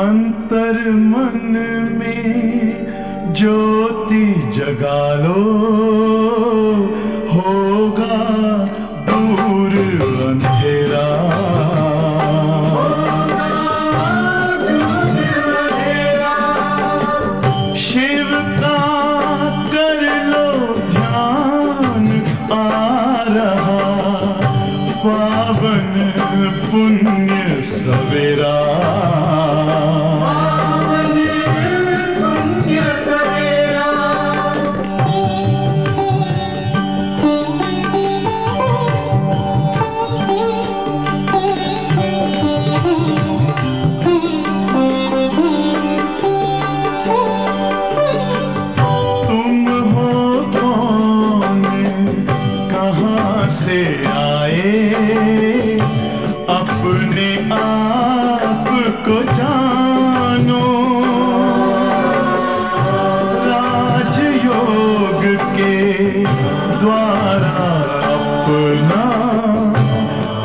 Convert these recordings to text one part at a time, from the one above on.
अंतर मन में ज्योति जगा लो, होगा दूर अंधेरा। शिव का कर लो ध्यान, आ रहा पावन पुण्य सवेरा। से आए अपने आप को जानो, राजयोग के द्वारा अपना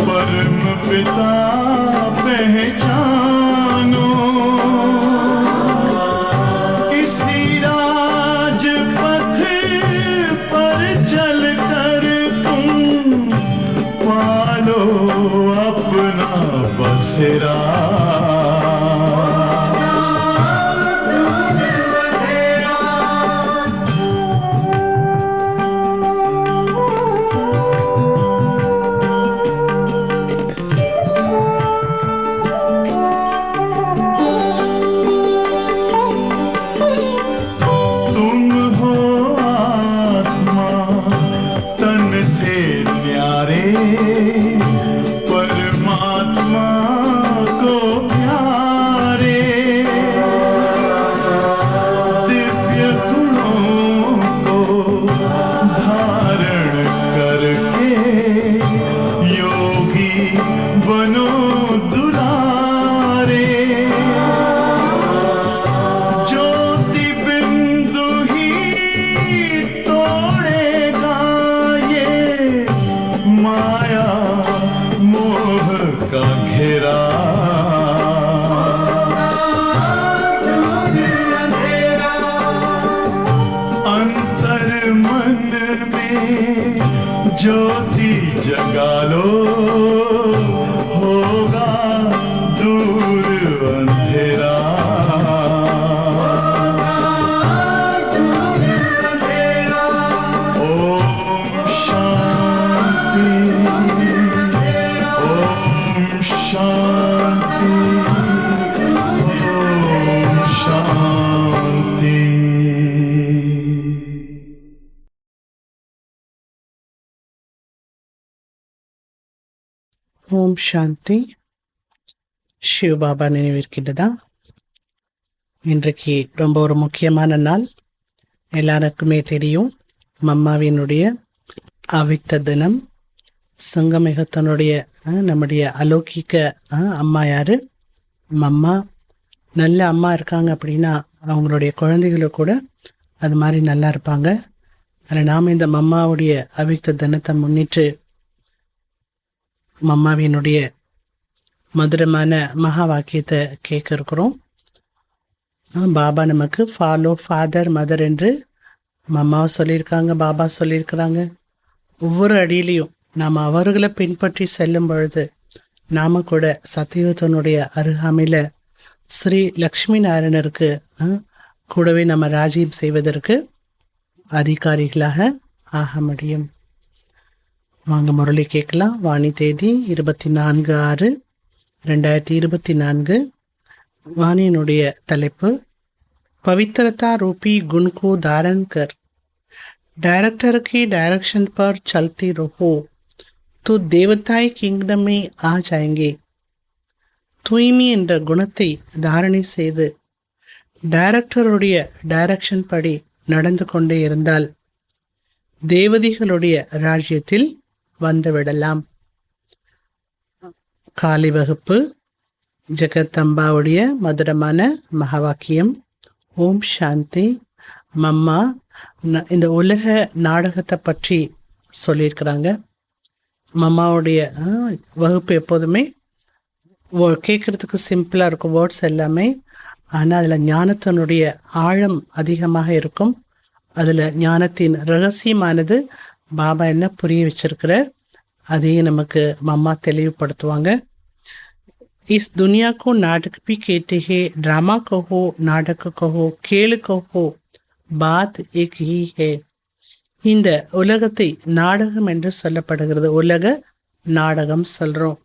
परम पिता पहचानो। इसी राजपथ पर चलकर पालो अपना बसेरा। तुम हो आत्मा तन से न्यारे, परमात्मा को प्यारे। दिव्य गुणों को धारण करके योगी बनो दुलारे। ज्योति बिंदु ही तोड़ेगा ये माया मोह का घेरा। अंतर मन में ज्योति जगा लो, होगा दूर अंधेरा। ओम शांति, ओम शांति, ओम शांति। ஓம் சாந்தி. சிவபாபா நினைவிருக்கின்றதா? இன்றைக்கு ரொம்ப ஒரு முக்கியமான நாள். எல்லாருக்குமே தெரியும், மம்மாவினுடைய அவிக்த தினம். சங்கமேகத்தனுடைய நம்முடைய அலௌகிக்க அம்மா யாரு? மம்மா. நல்ல அம்மா இருக்காங்க அப்படின்னா அவங்களுடைய குழந்தைகளும் கூட அது மாதிரி நல்லா இருப்பாங்க. அதில் நாம் இந்த மம்மாவுடைய அவிக்த தினத்தை முன்னிட்டு மம்மாவினுடைய மதுரமான மகா வாக்கியத்தை கேட்க இருக்கிறோம். பாபா நமக்கு ஃபாலோ ஃபாதர் மதர் என்று மம்மாவை சொல்லியிருக்காங்க, பாபா சொல்லியிருக்கிறாங்க. ஒவ்வொரு அடியிலையும் நாம் அவர்களை பின்பற்றி செல்லும் பொழுது நாம் கூட சத்தியுகத்தினுடைய அருகாமையில் ஸ்ரீ லக்ஷ்மி நாராயணருக்கு கூடவே நம்ம ராஜ்யம் செய்வதற்கு அதிகாரிகளாக ஆக முடியும். வாங்க முரளி கேட்கலாம். வாணி தேதி 24/6/2024. வாணியினுடைய தலைப்பு पवित्रता रूपी गुण को धारण कर डायरेक्टर की डायरेक्शन पर चलते रहो तो देवताई किंगडम में आ जाएंगे. தூய்மை என்ற குணத்தை தாரணை செய்து டைரக்டருடைய டைரக்ஷன் படி நடந்து கொண்டே இருந்தால் தேவதைகளுடைய ராஜ்யத்தில் வந்துவிடலாம். காலை வகுப்பு ஜெகத்தம்பாவுடைய மதுரமான மகாவாக்கியம். ஓம் சாந்தி. மம்மா இந்த உலக நாடகத்தை பற்றி சொல்லியிருக்கிறாங்க. மம்மாவுடைய வகுப்பு எப்போதுமே கேட்குறதுக்கு சிம்பிளாக இருக்கும் வேர்ட்ஸ் எல்லாமே, ஆனால் அதில் ஞானத்தினுடைய ஆழம் அதிகமாக இருக்கும். அதில் ஞானத்தின் ரகசியமானது பாபா என்ன புரிய வச்சிருக்கிறார் அதையும் நமக்கு மம்மா தெளிவுபடுத்துவாங்க. इस दुनिया को नाटक भी कहते हैं, ड्रामा कहो, नाटक कहो, खेल कहो, बात एक ही है. இந்த உலகத்தை நாடகம் என்று சொல்லப்படுகிறது. உலக நாடகம் சொல்கிறோம்.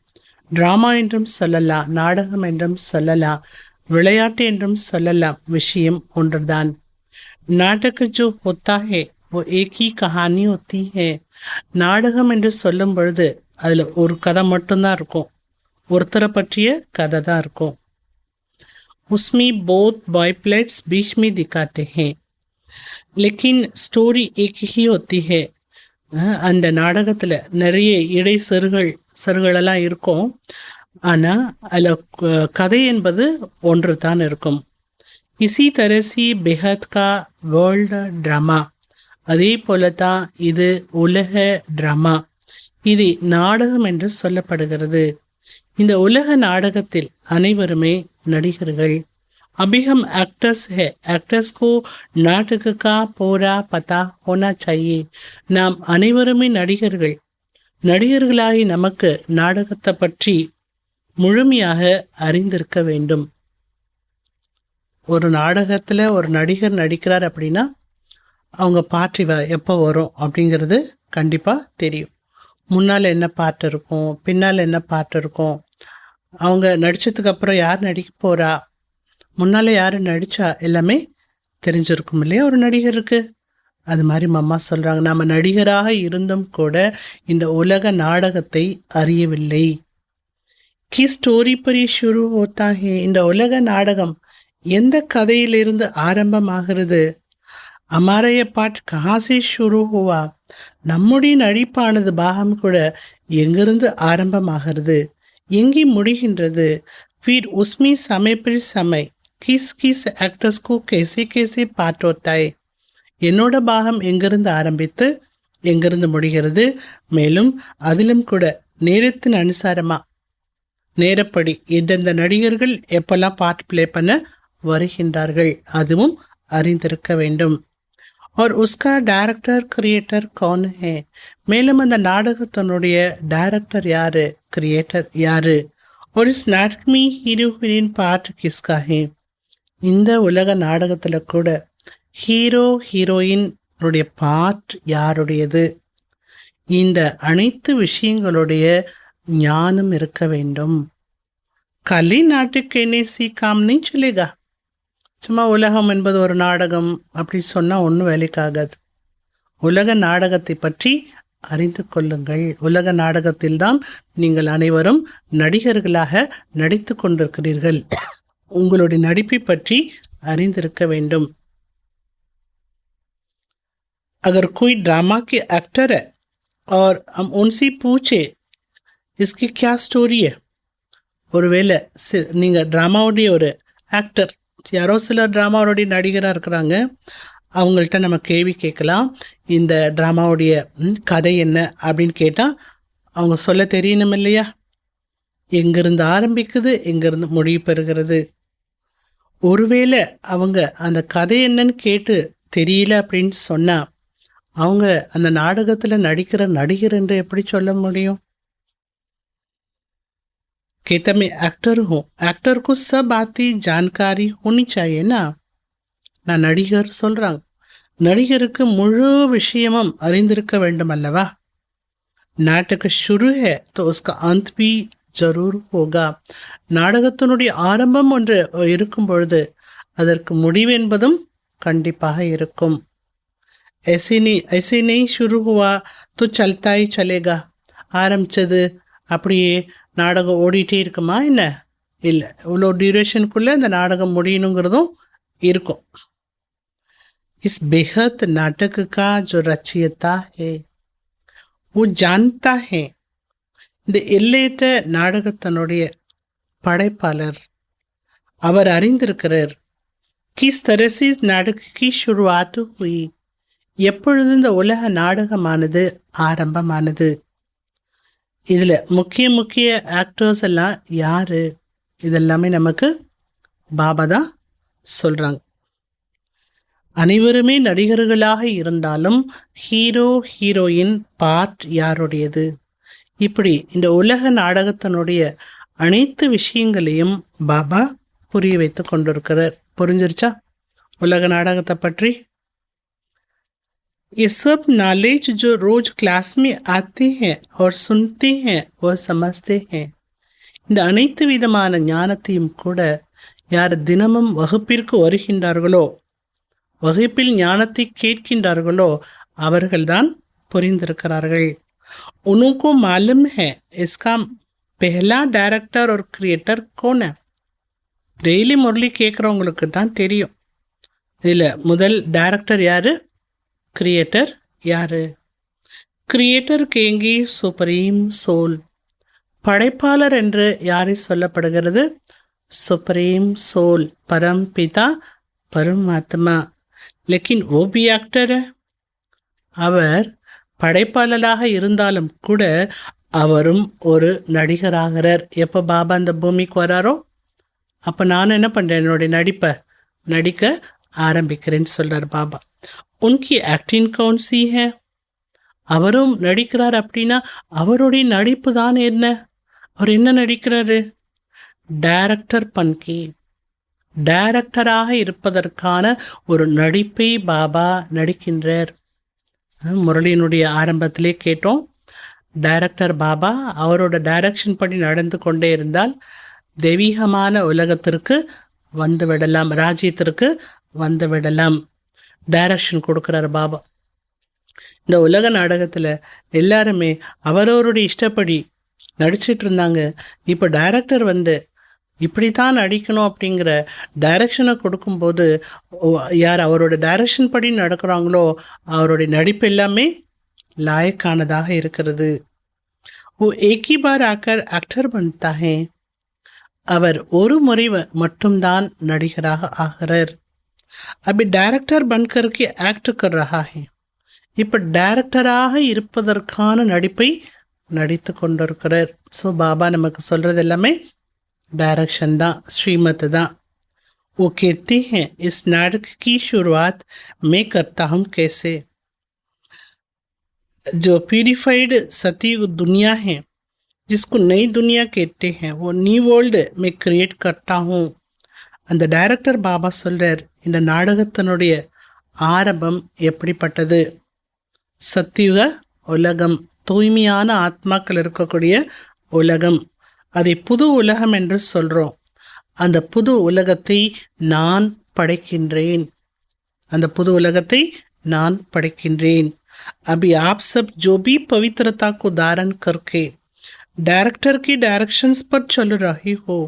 ட்ராமா என்றும் சொல்லலாம், நாடகம் என்றும் சொல்லலாம், விளையாட்டு என்றும் சொல்லலாம். விஷயம் ஒன்றுதான். நாடக जो होता है वो एक ही कहानी होती है. நாடகம் என்று சொல்லும் பொழுது அதில் ஒரு கதை மட்டும்தான் இருக்கும், ஒருத்தரை பற்றிய கதை தான் இருக்கும். उसमें बहुत बॉयप्लेट्स बीच में दिखाते हैं, लेकिन स्टोरी एक ही होती है. அந்த நாடகத்தில் நிறைய இடை சருகளெல்லாம் இருக்கும், ஆனால் அதில் கதை என்பது ஒன்று தான் இருக்கும். இசி தரசி பெஹத் கா வேர்ல்டு ட்ராமா, அதே போல தான் இது உலக ட்ராமா, இது நாடகம் என்று சொல்லப்படுகிறது. இந்த உலக நாடகத்தில் அனைவருமே நடிகர்கள். अभी हम एक्टर्स है, एक्टर्स को नाटक का पूरा पता होना चाहिए. நாம் அனைவருமே நடிகர்கள். நடிகர்களாகி நமக்கு நாடகத்தை பற்றி முழுமையாக அறிந்திருக்க வேண்டும். ஒரு நாடகத்தில் ஒரு நடிகர் நடிக்கிறார் அப்படின்னா அவங்க பாட்டு எப்போ வரும் அப்படிங்கிறது கண்டிப்பாக தெரியும். முன்னால் என்ன பாட்டு இருக்கும், பின்னால் என்ன பாட்டு இருக்கும், அவங்க நடித்ததுக்கு அப்புறம் யார் நடிக்க போகிறா, முன்னால் யார் நடித்தா, எல்லாமே தெரிஞ்சிருக்கும் இல்லையா ஒரு நடிகருக்கு. அது மாதிரி மம்மா சொல்கிறாங்க, நம்ம நடிகராக இருந்தும் கூட இந்த உலக நாடகத்தை அறியவில்லை. கி ஸ்டோரி பரி ஷுரு ஹோத்தா ஹே, இந்த உலக நாடகம் எந்த கதையிலிருந்து ஆரம்பமாகிறது. அமாரைய பாட் கஹாசே ஷுரு ஹுவா, நம்முடைய நடிப்பானது பாகம் கூட எங்கிருந்து ஆரம்பமாகிறது, எங்கே முடிகின்றது. फिर उसमें समय पर समय किस किस एक्टर्स को कैसे कैसे पार्ट होता है. என்னோட பாகம் எங்கிருந்து ஆரம்பித்து எங்கிருந்து முடிகிறது, மேலும் அதிலும் கூட நேரத்தின் அனுசாரமாக நேரப்படி எந்தெந்த நடிகர்கள் எப்பெல்லாம் பார்ட் பிளே பண்ண வருகின்றார்கள் அதுவும் அறிந்திருக்க வேண்டும். और उसका डायरेक्टर क्रिएटर कौन है, மேலும் அந்த நாடகத்தினுடைய டைரக்டர் யாரு, கிரியேட்டர் யாரு. और इस नाटक में हीरो हीरोइन पार्ट किसका है, இந்த உலக நாடகத்தில் கூட ஹீரோ ஹீரோயினுடைய பார்ட் யாருடையது. இந்த அனைத்து விஷயங்களுடைய ஞானம் இருக்க வேண்டும். கலி நாட்டுக்கு என்ன சீக்காம் நீ சொல்லேகா. சும்மா உலகம் என்பது ஒரு நாடகம் அப்படி சொன்னால் ஒன்றும் வேலைக்காகாது. உலக நாடகத்தை பற்றி அறிந்து கொள்ளுங்கள். உலக நாடகத்தில்தான் நீங்கள் அனைவரும் நடிகர்களாக நடித்து கொண்டிருக்கிறீர்கள். உங்களுடைய நடிப்பை பற்றி அறிந்திருக்க வேண்டும். अगर कोई ड्रामा के एक्टर है और हम उनसे पूछे इसकी क्या स्टोरी है, ஒருவேளை நீங்கள் ட்ராமாவுடைய ஒரு ஆக்டர், யாரோ சிலர் ட்ராமாவுடைய நடிகராக இருக்கிறாங்க, அவங்கள்ட்ட நம்ம கேள்வி கேட்கலாம், இந்த ட்ராமாவுடைய கதை என்ன அப்படின்னு கேட்டால் அவங்க சொல்ல தெரியணும் இல்லையா, எங்கேருந்து ஆரம்பிக்குது எங்கேருந்து முடிவு பெறுகிறது. ஒருவேளை அவங்க அந்த கதை என்னன்னு கேட்டு தெரியல அப்படின்னு சொன்னால் அவங்க அந்த நாடகத்தில் நடிக்கிற நடிகர் என்று எப்படி சொல்ல முடியும். कहता मैं एक्टर हूँ, एक्टर को सब आती जानकारी होनी चाहिए ना. நான் நடிகர் சொல்கிறாங்க, நடிகருக்கு முழு விஷயமும் அறிந்திருக்க வேண்டும் அல்லவா. नाटक शुरू है तो उसका अंत भी जरूर होगा. நாடகத்தினுடைய ஆரம்பம் ஒன்று இருக்கும் பொழுது அதற்கு முடிவு என்பதும் கண்டிப்பாக இருக்கும். ऐसे नहीं शुरू हुआ तो चलता ही चलेगा. ஆரம்பித்தது அப்படியே நாடகம் ஓடிட்டே இருக்குமா என்ன, இல்லை, இவ்வளோ டியூரேஷனுக்குள்ளே இந்த நாடகம் முடியணுங்கிறதும் இருக்கும். इस बेहद नाटक का जो रचयिता है वो जानता है, இந்த எல்லையற்ற நாடகத்தினுடைய படைப்பாளர் அவர் அறிந்திருக்கிறார். கிஸ் तरह நாடக की शुरुआत हुई, எப்பொழுது இந்த உலக நாடகமானது ஆரம்பமானது. இதில் முக்கிய ஆக்டர்ஸ் எல்லாம் யார், இதெல்லாமே நமக்கு பாபா தான் சொல்கிறாங்க. அனைவருமே நடிகர்களாக இருந்தாலும் ஹீரோ ஹீரோயின் பார்ட் யாருடையது? இப்படி இந்த உலக நாடகத்தினுடைய அனைத்து விஷயங்களையும் பாபா புரிய வைத்து கொண்டிருக்கிறார். புரிஞ்சிருச்சா உலக நாடகத்தை பற்றி? ये सब नॉलेज जो रोज क्लास में आते हैं और सुनते हैं और समझते हैं, இந்த அனைத்து விதமான ஞானத்தையும் கூட யார் தினமும் வகுப்பிற்கு வருகின்றார்களோ, வகுப்பில் ஞானத்தை கேட்கின்றார்களோ அவர்கள்தான் புரிந்திருக்கிறார்கள். उनको मालूम है इसका पहला डायरेक्टर और क्रिएटर कौन है? டெய்லி முரளி கேட்குறவங்களுக்கு தான் தெரியும் இதில் முதல் டைரக்டர் யார், கிரியேட்டர் யார்? கிரியேட்டர் கேங்கி சுப்ரீம் சோல். படைப்பாளர் என்று யாரை சொல்லப்படுகிறது? சுப்ரீம் சோல், பரம் பிதா பரமாத்மா. லேக்கின் वो भी एक्टर है. அவர் படைப்பாளராக இருந்தாலும் கூட அவரும் ஒரு நடிகராகிறார். எப்போ பாபா அந்த பூமிக்கு வராரோ அப்போ நான் என்ன பண்ணுறேன், என்னுடைய நடிப்பை நடிக்க ஆரம்பிக்கிறேன்னு சொல்கிறார் பாபா. உன்கி ஆக்டிங் கौन सी है? அவரும் நடிக்கிறார் அப்படின்னா அவருடைய நடிப்பு தான் என்ன? அவர் என்ன நடிக்கிறாரு? டைரக்டர் பன்கி, டைரக்டராக இருப்பதற்கான ஒரு நடிப்பை பாபா நடிக்கின்றார். முரளியினுடைய ஆரம்பத்திலே கேட்டோம், டைரக்டர் பாபா அவரோட டைரக்ஷன் படி நடந்து கொண்டே இருந்தால் தெய்வீகமான உலகத்திற்கு வந்து விடலாம், ராஜ்யத்திற்கு வந்து விடலாம். டைரக்ஷன் கொடுக்குறார் பாபா. இந்த உலக நாடகத்தில் எல்லாருமே அவரவருடைய இஷ்டப்படி நடிச்சிட்டு இருந்தாங்க. இப்போ டைரக்டர் வந்து இப்படி தான் நடிக்கணும் அப்படிங்கிற டைரக்ஷனை கொடுக்கும்போது யார் அவரோட டைரக்ஷன் படி நடக்கிறாங்களோ அவருடைய நடிப்பு எல்லாமே லாயக்கானதாக இருக்கிறது. वो एक ही बार आकर एक्टर बनता है. அவர் ஒரு முறை மட்டும்தான் நடிகராக ஆகிறார். अभी डायरेक्टर बनकर के एक्ट कर रहा है. இப்போ டைரக்டராக இருப்பதற்கான நடிப்பை நடித்து கொண்டிருக்கிறார். ஸோ பாபா நமக்கு சொல்கிறது எல்லாமே டைரக்ஷன் தான், ஸ்ரீமத் தான். वो कहते हैं इस नाटक की शुरुआत मैं करता हूँ कैसे. जो प्यूरिफाइड सतयुग दुनिया है जिसको नई दुनिया कहते हैं वो न्यू वर्ल्ड में क्रिएट करता हूँ. அந்த டைரக்டர் பாபா சொல்கிறார், இந்த நாடகத்தினுடைய ஆரம்பம் எப்படிப்பட்டது? சத்தியுக உலகம், தூய்மையான ஆத்மாக்கள் இருக்கக்கூடிய உலகம், அதை புது உலகம் என்று சொல்கிறோம். அந்த புது உலகத்தை நான் படைக்கின்றேன். அந்த புது உலகத்தை நான் படைக்கின்றேன். अभी आप सब जो भी पवित्रता को धारण करके डायरेक्टर की डायरेक्शंस पर चल रहे हो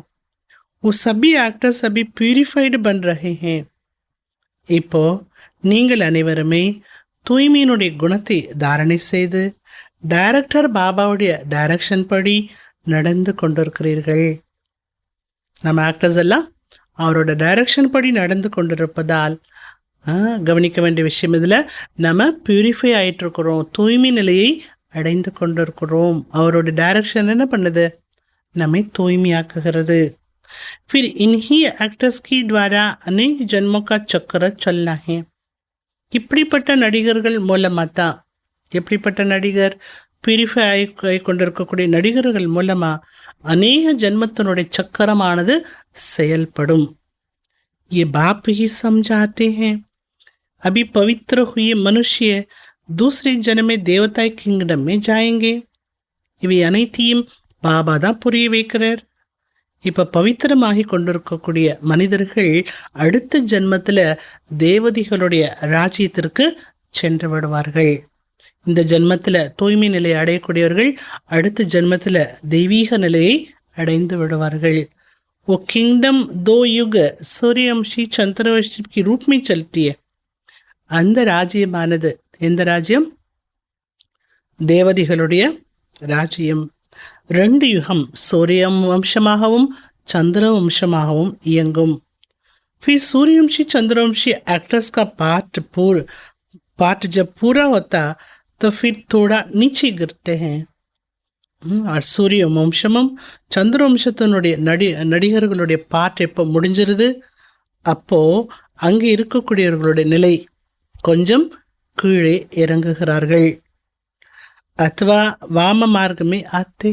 वो सभी एक्टर्स अभी प्यूरिफाइड बन रहे हैं. இப்போ நீங்கள் அனைவருமே தூய்மையினுடைய குணத்தை தாரணை செய்து டைரக்டர் பாபாவுடைய டைரக்ஷன் படி நடந்து கொண்டிருக்கிறீர்கள். நம்ம ஆக்டர்ஸ் எல்லாம் அவரோட டைரக்ஷன் படி நடந்து கொண்டிருப்பதால் கவனிக்க வேண்டிய விஷயம் இதில் நம்ம பியூரிஃபை ஆகிட்டுருக்கிறோம், தூய்மை நிலையை அடைந்து கொண்டிருக்கிறோம். அவரோட டைரக்ஷன் என்ன பண்ணுது? நம்மை தூய்மையாக்குகிறது. फिर इन्हीं एक्टर्स की द्वारा अनेक जन्मों का चक्र चलना है. இப்படிப்பட்ட நடிகர்கள் மூலமாக தான், எப்படிப்பட்ட நடிகர்? பியூரிஃபை ஆகி கொண்டிருக்கக்கூடிய நடிகர்கள் மூலமாக அநேக ஜென்மத்தினுடைய சக்கரமானது செயல்படும். ये बाप ही समझाते हैं. अभी पवित्र हुए मनुष्य दूसरे जन्म में देवता किंगडम में जाएंगे. இவை அனைத்தையும் பாபா தான் புரிய வைக்கிறார். இப்போ பவித்திரமாகி கொண்டிருக்கக்கூடிய மனிதர்கள் அடுத்த ஜென்மத்தில் தேவதைகளுடைய ராஜ்யத்திற்கு சென்று விடுவார்கள். இந்த ஜென்மத்தில் தூய்மை நிலையை அடையக்கூடியவர்கள் அடுத்த ஜென்மத்தில் தெய்வீக நிலையை அடைந்து விடுவார்கள். वो किंगडम 2 युग सूर्यवंशी चंद्रवंशी की रूप में चलती है. அந்த ராஜ்யமானது எந்த ராஜ்யம்? தேவதைகளுடைய ராஜ்யம். 2 யுகம் சூரிய வம்சமாகவும் சந்திர வம்சமாகவும் இயங்கும். फिर सूर्यवंशी चंद्रवंशी एक्टर्स का पार्ट जब पूरा होता तो फिर थोड़ा नीचे गिरते हैं. சூரிய வம்சமும் சந்திர வம்சத்தினுடைய நடிகர்களுடைய பார்ட் எப்போ முடிஞ்சிருது, அப்போது அங்கே இருக்கக்கூடியவர்களுடைய நிலை கொஞ்சம் கீழே இறங்குகிறார்கள். அத்வா வாம மார்க்கமே அத்தே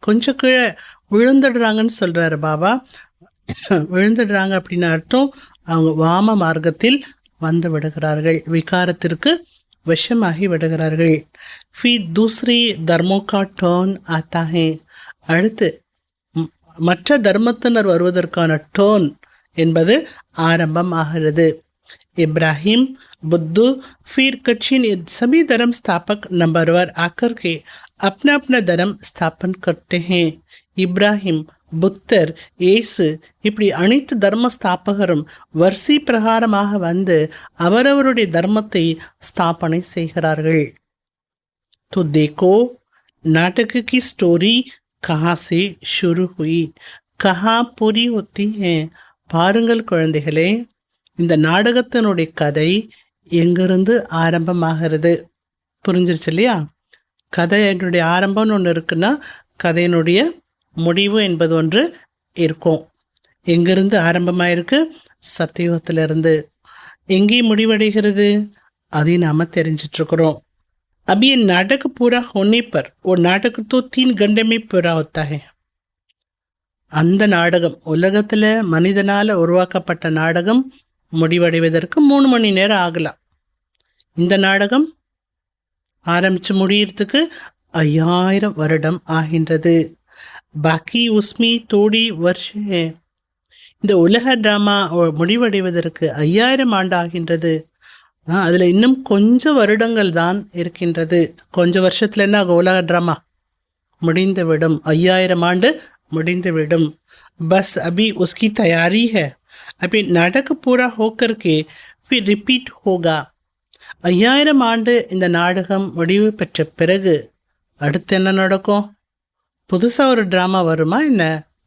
கொஞ்சம் கீழே விழுந்துடுறாங்கன்னு சொல்கிறாரு பாபா. விழுந்துடுறாங்க அப்படின்னு அர்த்தம் அவங்க வாம மார்க்கத்தில் வந்து விடுகிறார்கள், விகாரத்திற்கு விஷமாகி விடுகிறார்கள். ஃபி தூசரி தர்மோகா டோன் ஆத்தா ஹே. அடுத்து மற்ற தர்மத்தினர் வருவதற்கான டோன் என்பது ஆரம்பம் ஆகிறது. इब्राहिम बुद्धू फिर कच्छिन ये सभी धर्म स्थापक नंबरवर आकर के अपना अपना धर्म स्थापन करते हैं. இப்ராஹிம், புத்தர், இயேசு இப்படி அனைத்து தர்ம ஸ்தாபகரும் வரிசை பிரகாரமாக வந்து அவரவருடைய தர்மத்தை ஸ்தாபனை செய்கிறார்கள். तो देखो नाटक की स्टोरी कहाँ से शुरू हुई, कहाँ पूरी होती है. பாருங்கள் குழந்தைகளே, இந்த நாடகத்தினுடைய கதை எங்கிருந்து ஆரம்பமாகிறது. புரிஞ்சிருச்சு இல்லையா? கதையினுடைய ஆரம்பம்னு ஒன்று இருக்குன்னா கதையினுடைய முடிவு என்பது ஒன்று இருக்கும். எங்கிருந்து ஆரம்பமாயிருக்கு? சத்தியுகத்திலிருந்து. எங்கே முடிவடைகிறது அதையும் நாம் தெரிஞ்சிட்ருக்கிறோம். अब ये नाटक पूरा होने पर वो नाटक तो 3 घंटे में पूरा होता है. அந்த நாடகம், உலகத்தில் மனிதனால் உருவாக்கப்பட்ட நாடகம் முடிவடைவதற்கு 3 மணி நேரம் ஆகலாம். இந்த நாடகம் ஆரம்பித்து முடியறதுக்கு 5000 வருடம் ஆகின்றது. பாக்கி உஸ்மி தோடி வருஷம். இந்த உலக ட்ராமா முடிவடைவதற்கு 5000 ஆண்டு ஆகின்றது. அதில் இன்னும் கொஞ்சம் வருடங்கள் தான் இருக்கின்றது. கொஞ்சம் வருஷத்தில் என்ன ஆகும்? உலக ட்ராமா முடிந்துவிடும். 5000 ஆண்டு முடிந்துவிடும். பஸ் அபி உஸ்கி தயாரி है. अभी नाटक पूरा होकर के फिर रिपीट होगा. 5000 ஆண்டு இந்த நாடகம் முடிவு பெற்ற பிறகு அடுத்து என்ன நடக்கும்? புதுசாக ஒரு ட்ராமா வருமா என்ன?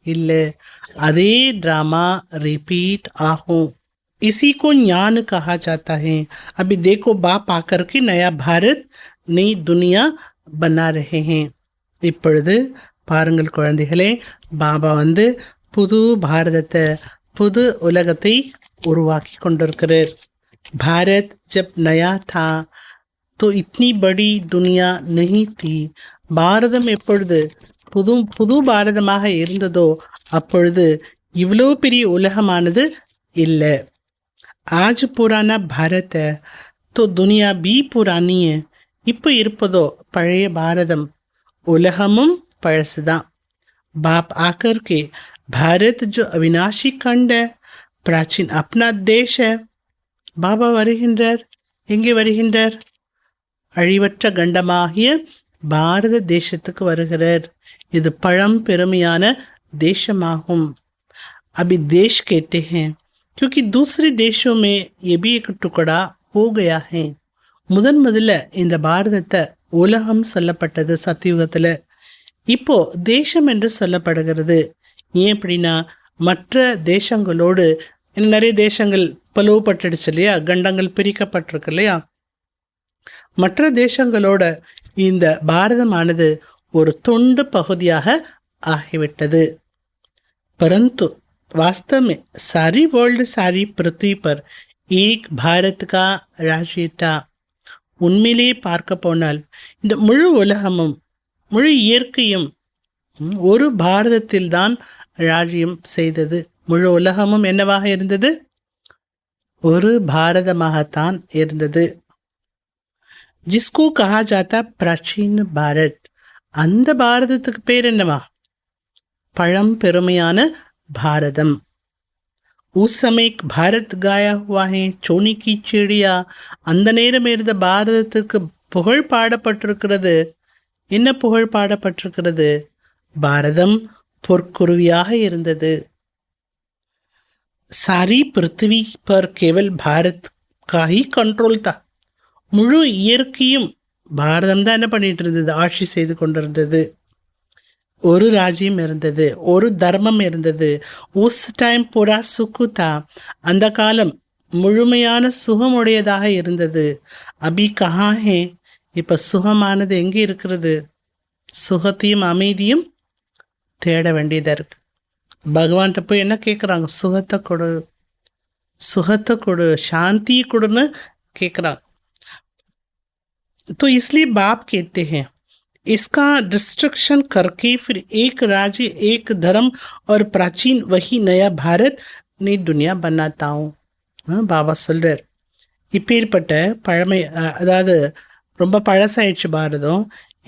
இல்லை, அதே ட்ராமா रिपीट ஆகும். इसी को ज्ञान कहा जाता है. अभी देखो बाप आकर के नया भारत नई दुनिया बना रहे हैं. இப்பொழுது பாருங்கள் குழந்தைகளே, பாபா வந்து புது பாரதத்தை, புது உலகத்தை உருவாக்கி கொண்டிருக்கிறார். பாரத் ஜப் நயா தா तो इतनी बड़ी दुनिया नहीं थी. பாரதம் எப்பொழுது புது பாரதமாக இருந்ததோ அப்பொழுது இவ்வளோ பெரிய உலகமானது இல்லை. आज पुराना भारत है तो दुनिया भी पुरानी है. இப்போ இருப்பதோ பழைய பாரதம், உலகமும் பழசுதான். बाप आकर के भारत जो अविनाशी खंड है, प्राचीन अपना देश है. பாபா வருகின்றார். எங்கே வருகின்றார்? அழிவற்ற கண்டமாகிய பாரத தேசத்துக்கு வருகிறார். இது பழம் பெருமையான தேசமாகும். अभी देश कहते हैं क्योंकि दूसरे देशों में ये भी एक टुकड़ा हो गया है. முதல்ல இந்த பாரதத்தை உலகம் சொல்லப்பட்டது சத்தியுகத்தில். இப்போ தேசம் என்று சொல்லப்படுகிறது. ஏன் அப்படின்னா மற்ற தேசங்களோடு நிறைய தேசங்கள் பிளவுபட்டுடுச்சு இல்லையா, கண்டங்கள் பிரிக்கப்பட்டிருக்கு இல்லையா. மற்ற தேசங்களோட இந்த பாரதமானது ஒரு துண்டு பகுதியாக ஆகிவிட்டது. परंतु वास्तव में सारी वर्ल्ड, सारी पृथ्वी पर एक भारत का राज्य था. உண்மையிலேயே பார்க்க போனால் இந்த முழு உலகமும் முழு இயற்கையும் ஒரு பாரதத்தில்தான் ராஜ்யம் செய்தது. முழு உலகமும் என்னவாக இருந்தது? ஒரு பாரதமாகத்தான் இருந்தது. ஜிஸ்கோ கஹா ஜாத்தா பிராச்சீன பாரத். அந்த பாரதத்துக்கு பேர் என்னவா? பழம் பெருமையான பாரதம். உஸ் समय भारत गाया हुआ है चोनी की चिड़िया. அந்த நேரம் இருந்த பாரதத்துக்கு புகழ் பாடப்பட்டிருக்கிறது. என்ன புகழ் பாடப்பட்டிருக்கிறது? பாரதம் பொற்குருவியாக இருந்தது. सारी पृथ्वी पर केवल भारत का ही कंट्रोल था. முழு இயற்கையும் பாரதம் தான் என்ன பண்ணிட்டு இருந்தது? ஆட்சி செய்து கொண்டிருந்தது. ஒரு ராஜ்யம் இருந்தது, ஒரு தர்மம் இருந்தது. உஸ் டைம் பூரா சுக்குதா. அந்த காலம் முழுமையான சுகமுடையதாக இருந்தது. அபி கஹா ஹே. இப்போ சுகமானது எங்கே இருக்கிறது? சுகத்தையும் அமைதியும் தேட வேண்டியதாக இருக்கு. பகவான்கிட்ட போய் என்ன கேட்குறாங்க? சுகத்தை கொடு, சுகத்தை கொடு, சாந்தி கொடுன்னு கேட்குறாங்க. तो इसलिए बाप कहते हैं इसका डिस्ट्रक्शन करके फिर एक राज्य, एक धर्म और प्राचीन वही नया भारत ने दुनिया बनाता हूँ. பாபா சொல்கிறார், இப்பேற்பட்ட பழமை, அதாவது ரொம்ப பழசாயிடுச்சு பாரதம்,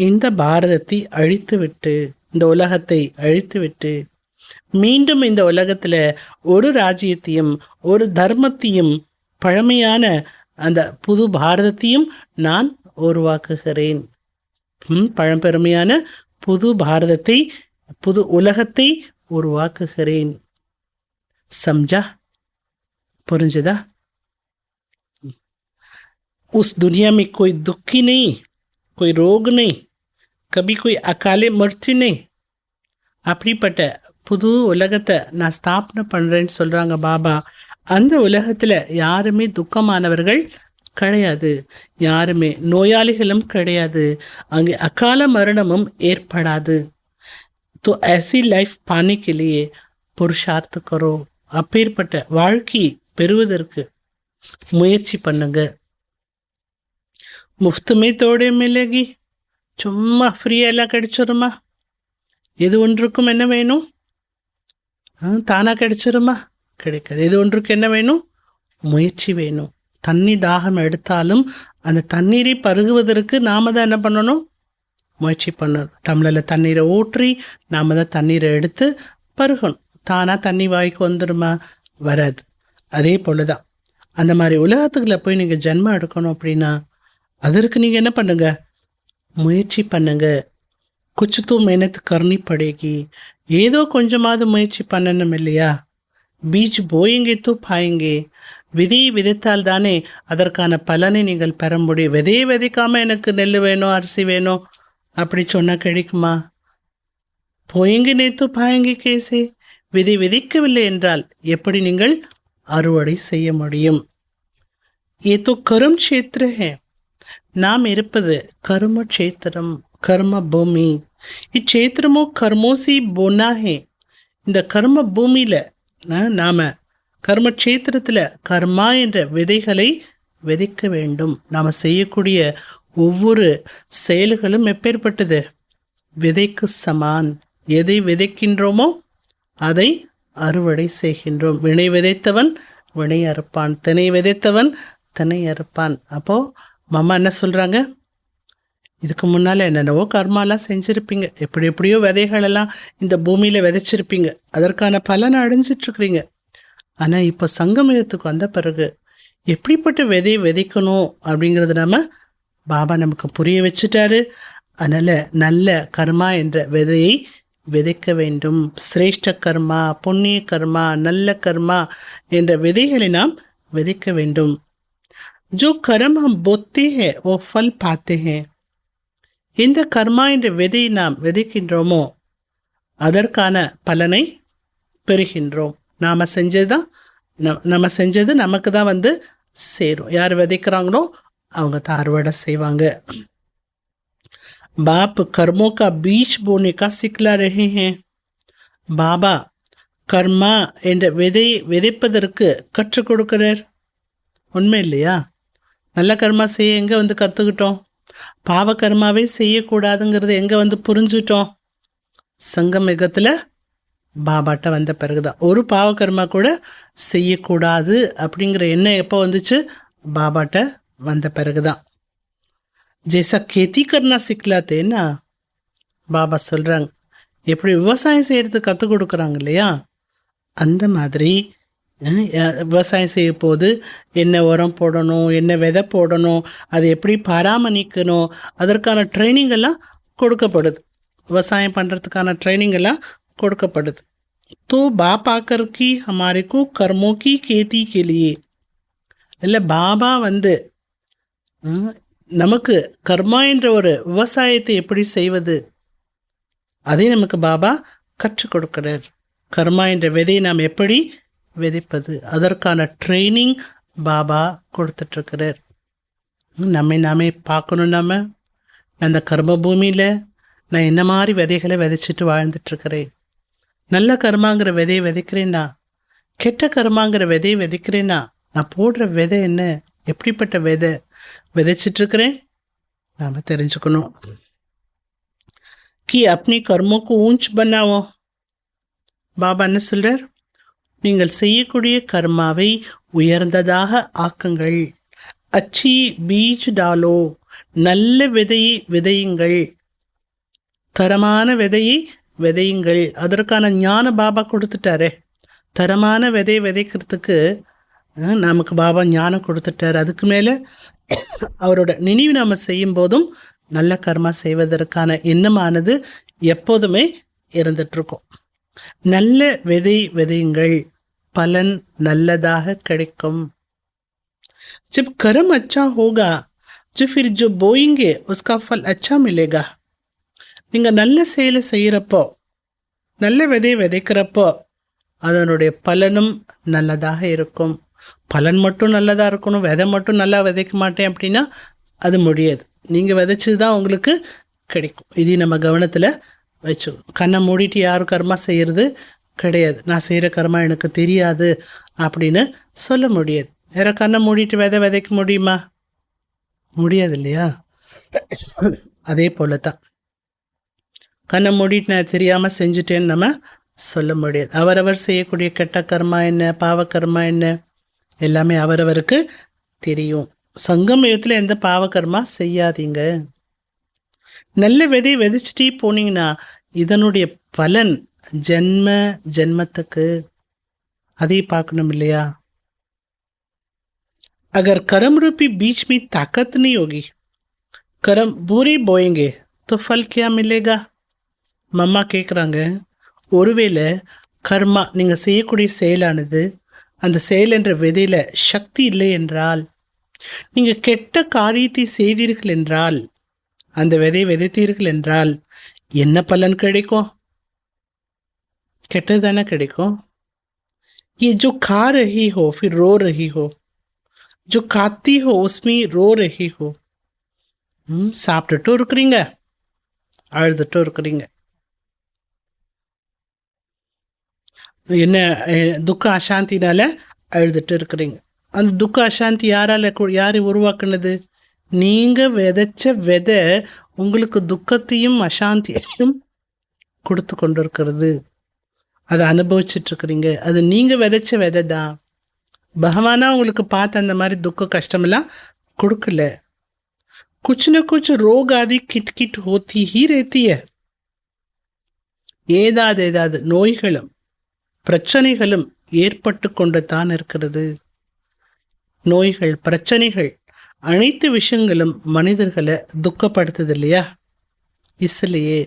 இந்த பாரதத்தை அழித்து விட்டு, இந்த உலகத்தை அழித்து விட்டு மீண்டும் இந்த உலகத்தில் ஒரு ராஜ்யத்தையும் ஒரு தர்மத்தையும் பழமையான அந்த புது பாரதத்தையும் நான் உருவாக்குகிறேன். பழம்பெருமையான புது பாரதத்தை, புது உலகத்தை உருவாக்குகிறேன். समझा? புரிஞ்சுதா? उस दुनिया में कोई दुखी नहीं, कोई रोग नहीं, कभी कोई अकाले मृत्यु नहीं. அப்படிப்பட்ட புது உலகத்தை நான் ஸ்தாபனை பண்ணுறேன்னு சொல்கிறாங்க பாபா. அந்த உலகத்தில் யாருமே துக்கமானவர்கள் கிடையாது, யாருமே நோயாளிகளும் கிடையாது, அங்கே அகால மரணமும் ஏற்படாது. तो ऐसी लाइफ पाने के लिए पुरुषार्थ करो. அப்பேற்பட்ட வாழ்க்கை பெறுவதற்கு முயற்சி பண்ணுங்க. முஃப்துமே தோடே மிலேகி, சும்மா ஃப்ரீயாக எல்லாம் கிடைச்சிருமா? எது ஒன்றுக்கும் என்ன வேணும்? தானாக கிடைச்சிருமா? கிடைக்காது. எது ஒன்றுக்கு என்ன வேணும்? முயற்சி வேணும். தண்ணி தாகம் எடுத்தாலும் அந்த தண்ணீரை பருகுவதற்கு நாம் தான் என்ன பண்ணணும்? முயற்சி பண்ணணும். டம்ளரில் தண்ணீரை ஊற்றி நாம் தான் தண்ணீரை எடுத்து பருகணும். தானாக தண்ணி வாய்க்கு வந்துடுமா? வராது. அதே போல தான் அந்த மாதிரி உலகத்துக்குள்ள போய் நீங்கள் ஜென்மம் எடுக்கணும் அப்படின்னா அதற்கு நீங்கள் என்ன பண்ணுங்க? முயற்சி பண்ணுங்க. குச்சு தூ மெஹனத் கர்னி படேகி. ஏதோ கொஞ்சமாவது முயற்சி பண்ணணும் இல்லையா? பீஜ் போயெங்கே தூ பாயங்கே. விதை விதைத்தால் தானே அதற்கான பலனை நீங்கள் பெற முடியும். விதையை விதைக்காமல் எனக்கு நெல் வேணும், அரிசி வேணும் அப்படி சொன்னால் கிடைக்குமா? போயெங்கே நேத்து பாயங்கே கேசே. விதை விதைக்கவில்லை என்றால் எப்படி நீங்கள் அறுவடை செய்ய முடியும்? ஏதோ கரும் க்ஷேத்திர ஹே. நாம் இருப்பது கர்ம க்ஷேத்திரம், கர்ம பூமி. இச்சேத்திரமோ கர்மோசி போனா ஹே. இந்த கர்ம பூமியில் நாம் கர்மக்ஷேத்திரத்தில் கர்மா என்ற விதைகளை விதைக்க வேண்டும். நாம் செய்யக்கூடிய ஒவ்வொரு செயல்களும் எப்பேற்பட்டது? விதைக்கு சமான். எதை விதைக்கின்றோமோ அதை அறுவடை செய்கின்றோம். வினை விதைத்தவன் வினை அறுப்பான், தினை விதைத்தவன் தினை அறுப்பான். அப்போது மாமா என்ன சொல்கிறாங்க? இதுக்கு முன்னால் என்னென்னவோ கர்மாலாம் செஞ்சுருப்பீங்க, எப்படி எப்படியோ விதைகளெல்லாம் இந்த பூமியில் விதைச்சிருப்பீங்க, அதற்கான பலனை அடைஞ்சிட்ருக்குறீங்க. ஆனால் இப்போ சங்கமயத்துக்கு வந்த பிறகு எப்படிப்பட்ட விதையை விதைக்கணும் அப்படிங்கிறது நம்ம பாபா நமக்கு புரிய வச்சுட்டாரு. அதனால் நல்ல கர்மா என்ற விதையை விதைக்க வேண்டும். சிரேஷ்ட கர்மா, புண்ணிய கர்மா, நல்ல கர்மா என்ற விதைகளை நாம் விதைக்க வேண்டும். जो कर्म हम बोते हैं वो फल पाते हैं. இந்த கர்மா என்ற விதையை நாம் விதைக்கின்றோமோ அதற்கான பலனை பெறுகின்றோம். நாம் செஞ்சது நமக்கு தான் வந்து சேரும். யார் விதைக்கிறாங்களோ அவங்க தான் அறுவடை செய்வாங்க. बाप कर्मों का बीज बोने का सिखला रहे हैं. பாபா கர்மா என்ற விதையை விதைப்பதற்கு கற்றுக் கொடுக்கிறார். உண்மை இல்லையா? நல்ல கர்மா செய்ய எங்கே வந்து கற்றுக்கிட்டோம்? பாவ கர்மாவே செய்யக்கூடாதுங்கிறது எங்கே வந்து புரிஞ்சுட்டோம்? சங்கமிகத்தில் பாபாட்ட வந்த பிறகுதான். ஒரு பாவ கர்மா கூட செய்யக்கூடாது அப்படிங்கிற எண்ணம் எப்போ வந்துச்சு? பாபாட்ட வந்த பிறகுதான். ஜெய்சா கேத்தி கர்னா சிக்கலாத்தேன்னா பாபா சொல்கிறாங்க, எப்படி விவசாயம் செய்கிறதுக்கு கற்றுக் கொடுக்குறாங்க இல்லையா, அந்த மாதிரி விவசாயம் செய்ய போது என்ன உரம் போடணும், என்ன விதை போடணும், அதை எப்படி பராமரிக்கணும், அதற்கான ட்ரைனிங் எல்லாம் கொடுக்கப்படுது. விவசாயம் பண்ணுறதுக்கான ட்ரைனிங் எல்லாம் கொடுக்கப்படுது. तो बाप आकर की हमारे को कर्मों की खेती के लिए இல்லை பாபா வந்து நமக்கு கர்மா என்ற ஒரு விவசாயத்தை எப்படி செய்வது அதை நமக்கு பாபா கற்றுக் கொடுக்கிறார். கர்மா என்ற விதையை நாம் எப்படி விதைப்பது அதற்கான ட்ரைனிங் பாபா கொடுத்துட்ருக்கிறார். நாமே பார்க்கணும். நம்ம அந்த கர்ம பூமியில் நான் என்ன மாதிரி விதைகளை விதைச்சிட்டு வாழ்ந்துட்டுருக்கிறேன். நல்ல கர்மாங்கிற விதையை விதைக்கிறேன்னா, கெட்ட கர்மாங்கிற விதையை விதைக்கிறேன்னா, நான் போடுற விதை என்ன, எப்படிப்பட்ட விதை விதைச்சிட்ருக்கிறேன் நாம் தெரிஞ்சுக்கணும். कि अपनी कर्मों को ऊंच बनाओ. பாபா என்ன சொல்றார்? நீங்கள் செய்யக்கூடிய கர்மாவை உயர்ந்ததாக ஆக்குங்கள். அச்சி பீஜ் டாலோ, நல்ல விதையை விதையுங்கள், தரமான விதையை விதையுங்கள். அதற்கான ஞான பாபா கொடுத்துட்டாரே. தரமான விதையை விதைக்கிறதுக்கு நமக்கு பாபா ஞானம் கொடுத்துட்டார். அதுக்கு மேலே அவரோட நினைவு நாம் செய்யும் போதும் நல்ல கர்மா செய்வதற்கான எண்ணமானது எப்போதுமே இருந்துட்டுருக்கும். நல்ல விதை விதையுங்கள், பலன் நல்லதாக கிடைக்கும். जब कर्म अच्छा होगा तो फिर जो बोएंगे उसका फल अच्छा मिलेगा. நீங்கள் நல்ல செயலை செய்கிறப்போ, நல்ல விதையை விதைக்கிறப்போ அதனுடைய பலனும் நல்லதாக இருக்கும். பலன் மட்டும் நல்லதாக இருக்கணும், விதை மட்டும் நல்லா விதைக்க மாட்டேன் அப்படின்னா அது முடியாது. நீங்கள் விதைச்சது தான் உங்களுக்கு கிடைக்கும். இது நம்ம கவனத்தில் வச்சுக்கணும். கண்ணை மூடிட்டு யாரும் கர்மா செய்கிறது கிடையாது. நான் செய்கிற கர்மா எனக்கு தெரியாது அப்படின்னு சொல்ல முடியாது. வேற கண்ணை மூடிட்டு விதைக்க முடியுமா? முடியாது இல்லையா? அதே போல தான் கண்ணை மூடிட்டு நான் தெரியாமல் செஞ்சுட்டேன்னு நம்ம சொல்ல முடியாது. அவரவர் செய்யக்கூடிய கெட்ட கர்மா என்ன, பாவக்கர்மா என்ன, எல்லாமே அவரவருக்கு தெரியும். சங்கமயத்தில் எந்த பாவகர்மா செய்யாதீங்க. நல்ல விதை விதைச்சிட்டே போனீங்கன்னா இதனுடைய பலன் ஜென்ம ஜென்மத்துக்கு அதை பார்க்கணும் இல்லையா? अगर कर्म रूपी बीज में ताकत नहीं होगी, कर्म बुरे बोएंगे तो फल क्या मिलेगा? மம்மா கேட்குறாங்க, ஒருவேளை கர்மா நீங்கள் செய்யக்கூடிய செயலானது, அந்த செயல் என்ற விதையில் சக்தி இல்லை என்றால், நீங்கள் கெட்ட காரியத்தை செய்தீர்கள் என்றால், அந்த விதை விதைத்தீர்கள் என்றால் என்ன பலன் கிடைக்கும்? கெட்டது தானே கிடைக்கும். ये जो खा रही हो फिर रो रही हो, जो खाती हो उसमें रो रही हो. சாப்பிட்டுட்டும் இருக்கிறீங்க, அழுதுட்டும் இருக்கிறீங்க. என்ன துக்க அசாந்தினால அழுதுட்டு இருக்கிறீங்க. அந்த துக்க அசாந்தி யார் உருவாக்குனது? நீங்கள் விதைச்ச விதை உங்களுக்கு துக்கத்தையும் அசாந்தியையும் கொடுத்து கொண்டு இருக்கிறது. அதை அனுபவிச்சுட்ருக்குறீங்க. அது நீங்கள் விதைச்ச விதை தான். பகவானா உங்களுக்கு பார்த்து அந்த மாதிரி துக்க கஷ்டமெல்லாம் கொடுக்கல. குछ न कुछ ரோக் ஆதி கிட் ஹோத்தி ஹீ रहती है. ஏதாவது நோய்களும் பிரச்சனைகளும் ஏற்பட்டு கொண்டு தான் இருக்கிறது. நோய்கள், பிரச்சனைகள், அனைத்து விஷயங்களும் மனிதர்களை துக்கப்படுத்துது இல்லையா? इसलिए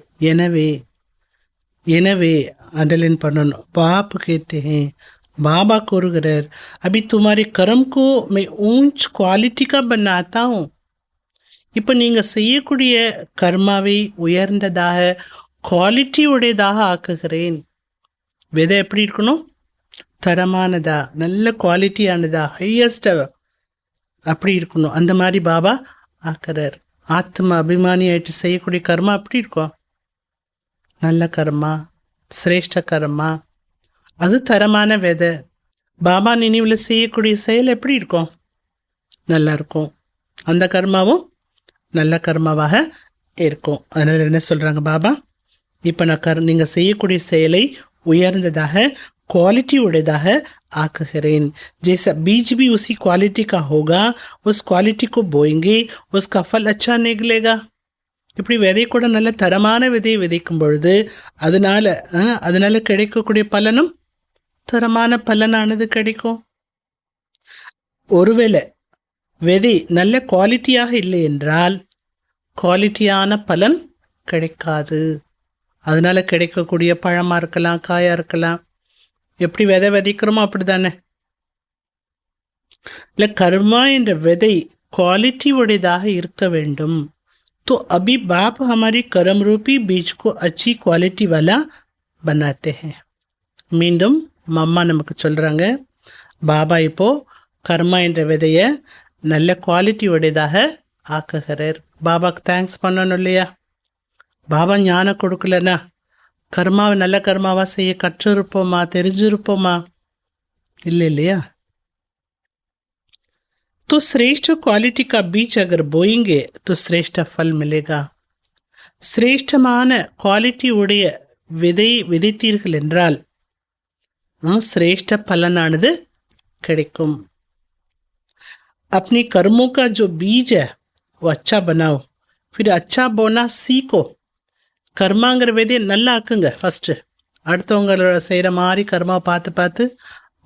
எனவே அண்டலின் பண்ணணும். பாப் கேட்டேன், பாபா கூறுகிறார், अभी तुम्हारे कर्म को मैं ऊंच क्वालिटी का बनाता हूँ. இப்போ நீங்கள் செய்யக்கூடிய கர்மாவை உயர்ந்ததாக, குவாலிட்டி உடையதாக ஆக்குகிறேன். விதை எப்படி இருக்கணும்? தரமானதா, நல்ல குவாலிட்டியானதா, ஹையஸ்டாக அப்படி இருக்கணும். அந்த மாதிரி பாபா ஆக்குறார். ஆத்மா அபிமானி ஆகிட்டு செய்யக்கூடிய கர்மா அப்படி இருக்கும். நல்ல கர்மா, சிரேஷ்ட கர்மா, அது தரமான விதை. பாபா நினைவில் செய்யக்கூடிய செயல் எப்படி இருக்கும்? நல்லா இருக்கும். அந்த கர்மாவும் நல்ல கர்மாவாக இருக்கும். அதனால் என்ன சொல்கிறாங்க பாபா? இப்போ நான் நீங்கள் செய்யக்கூடிய செயலை உயர்ந்ததாக, क्वालिटी उड़ेदा है आखिरीन. जैसा बीज भी उसी क्वालिटी का होगा, उस क्वालिटी को बोएंगे, उसका फल अच्छा निकलेगा. இப்படி விதை கூட நல்ல தரமான விதையை விதைக்கும் பொழுது அதனால கிடைக்கக்கூடிய பலனும் தரமான பலனானது கிடைக்கும். ஒருவேளை விதை நல்ல குவாலிட்டியாக இல்லை என்றால் குவாலிட்டியான பலன் கிடைக்காது. அதனால கிடைக்கக்கூடிய பழமாக இருக்கலாம், காயாக இருக்கலாம். எப்படி விதை விதைக்கிறோமோ அப்படி தானே. இல்லை, கர்மா என்ற விதை குவாலிட்டி உடையதாக இருக்க வேண்டும். तो अभी बाप हमारी कर्म रूपी बीज को अच्छी क्वालिटी वाला बनाते हैं. மீண்டும் மம்மா நமக்கு சொல்கிறாங்க, பாபா இப்போது கர்மா என்ற விதையை நல்ல குவாலிட்டி உடையதாக ஆக்குகிறார். பாபாக்கு தேங்க்ஸ் பண்ணணும் இல்லையா? பாபா ஞானம் கொடுக்கலன்னா கர்மாவை நல்ல கர்மாவா செய்ய கற்றிருப்போமா, தெரிஞ்சிருப்போமா? இல்லை இல்லையா? तो श्रेष्ठ क्वालिटी का बीज अगर बोएंगे तो श्रेष्ठ फल मिलेगा. சிரேஷ்டமான குவாலிட்டி உடைய விதை விதைத்தீர்கள் என்றால் श्रेष्ठ பலனானது கிடைக்கும். अपनी कर्मों का जो बीज है वो अच्छा बनाओ, फिर अच्छा बोना सीखो. கர்மாங்கிற விதையை நல்லா ஆக்குங்க ஃபஸ்ட்டு. அடுத்தவங்களோட செய்கிற மாதிரி கர்மாவை பார்த்து பார்த்து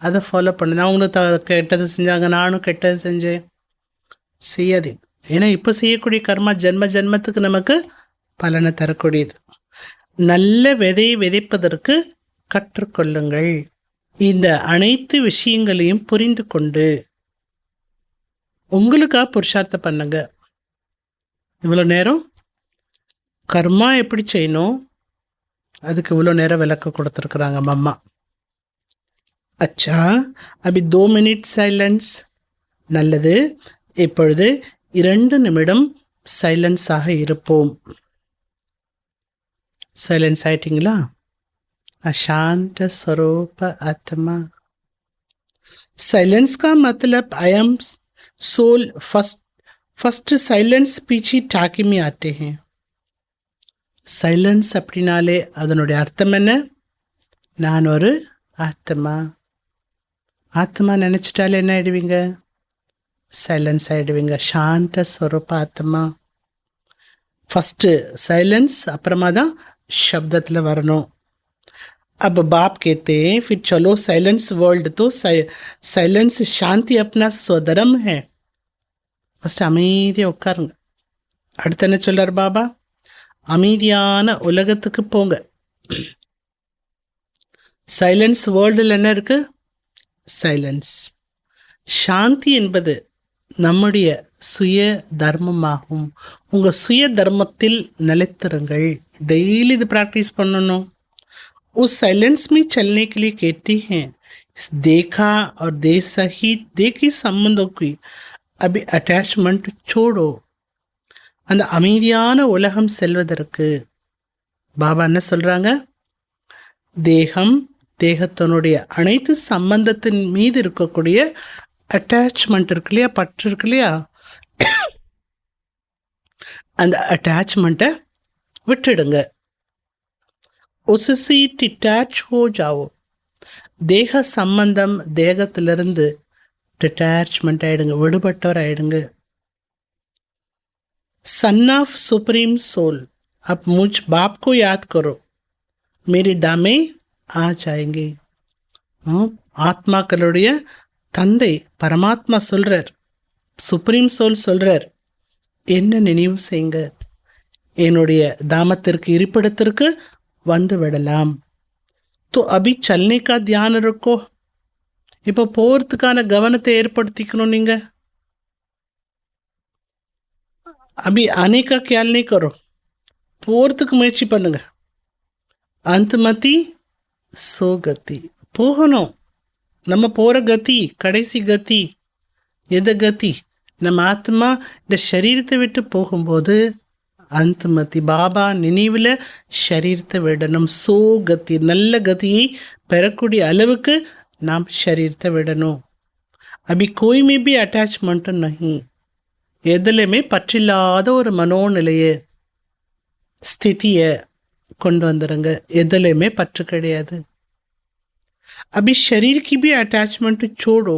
அதை ஃபாலோ பண்ணுது. அவங்களும் கெட்டது செஞ்சாங்க, நானும் கெட்டது செஞ்சேன், செய்யாதீங்க. ஏன்னா இப்போ செய்யக்கூடிய கர்மா ஜென்ம ஜென்மத்துக்கு நமக்கு பலனை தரக்கூடியது. நல்ல விதையை விதைப்பதற்கு கற்றுக்கொள்ளுங்கள். இந்த அனைத்து விஷயங்களையும் புரிந்து கொண்டு உங்களுக்காக புருஷார்த்தம் பண்ணுங்க. இவ்வளோ நேரம் கர்மா எப்படி செய்யணும் அதுக்கு இவ்வளோ நேரம் விளக்க கொடுத்துருக்குறாங்க மம்மா. அச்சா, அபி 2 மினிட் சைலன்ஸ். நல்லது, இப்பொழுது 2 நிமிடம் சைலன்ஸாக இருப்போம். சைலன்ஸ் ஆயிட்டீங்களா? அசாந்த ஸ்வரூப ஆத்மா. साइलेंस का मतलब I am soul. First silence पीछे टाकी में आते हैं. சைலன்ஸ் அப்படின்னாலே அதனுடைய அர்த்தம் என்ன? நான் ஒரு ஆத்மா. ஆத்மா நினச்சிட்டாலே என்ன ஆயிடுவீங்க? சைலன்ஸ் ஆகிடுவீங்க. சாந்த ஸ்வரூப ஆத்மா. ஃபஸ்ட்டு சைலன்ஸ், அப்புறமா தான் शब्दத்தில் வரணும். अब बाप कहते हैं फिर चलो साइलेंस वर्ल्ड. तो साइलेंस शांति अपना स्वधर्म है. ஃபஸ்ட்டு அமைதியாக உட்காருங்க. அடுத்து என்ன சொல்றார் பாபா? அமைதியான உலகத்துக்கு போங்க. சைலன்ஸ் வேர்ல்டில் என்ன இருக்கு? சைலன்ஸ். சாந்தி என்பது நம்முடைய சுய தர்மமாகும். உங்கள் சுய தர்மத்தில் நிலைத்திருங்கள். டெய்லி இது ப்ராக்டிஸ் பண்ணணும். उस साइलेंस में चलने के लिए कहते हैं इस देखा और दे सहित देखी संबंधों की अभी अटैचमेंट छोड़ो. அந்த அமைதியான உலகம் செல்வதற்கு பாபா என்ன சொல்கிறாங்க? தேகம், தேகத்தினுடைய அனைத்து சம்பந்தத்தின் மீது இருக்கக்கூடிய அட்டாச்மெண்ட் இருக்கு இல்லையா, பற்று இருக்கு இல்லையா, அந்த அட்டாச்மெண்ட்டை விட்டுடுங்க. उससे डिटैच हो जाओ. தேக சம்பந்தம், தேகத்திலிருந்து டிட்டாச்மெண்ட் ஆகிடுங்க, விடுபட்டவர் ஆகிடுங்க. सन ऑफ सुप्रीम सोल, अब मुझ बाप को याद करो, मेरे दामे आ जाएंगे. ஆத்மாக்களுடைய தந்தை பரமாத்மா சொல்கிறார், சுப்ரீம் சோல் சொல்கிறார், என்ன நினைவு செய்யுங்க, என்னுடைய தாமத்திற்கு இருப்பிடத்திற்கு வந்து விடலாம். तो अभी चलने का ध्यान रखो. இப்போ போகிறதுக்கான கவனத்தை ஏற்படுத்திக்கணும். நீங்கள் अभी आने का ख्याल नहीं करो, போகிறதுக்கு முயற்சி பண்ணுங்க. அந்தமதி சோகதி, போகணும். நம்ம போகிற கதி, கடைசி கதி எது கதி? நம்ம ஆத்மா இந்த சரீரத்தை விட்டு போகும்போது அந்தமதி பாபா நினைவில் ஷரீரத்தை விடணும். சோகதி, நல்ல கதியை பெறக்கூடிய அளவுக்கு நாம் ஷரீரத்தை விடணும். அபி கோய்மே பி அட்டாச்மெண்ட்டு நஹி, எதுலையுமே பற்றில்லாத ஒரு மனோநிலையை, ஸ்திதியை கொண்டு வந்துடுங்க. எதுலையுமே பற்று கிடையாது. அபி ஷரீருக்கு பி அட்டாச்மெண்ட்டு சோடோ.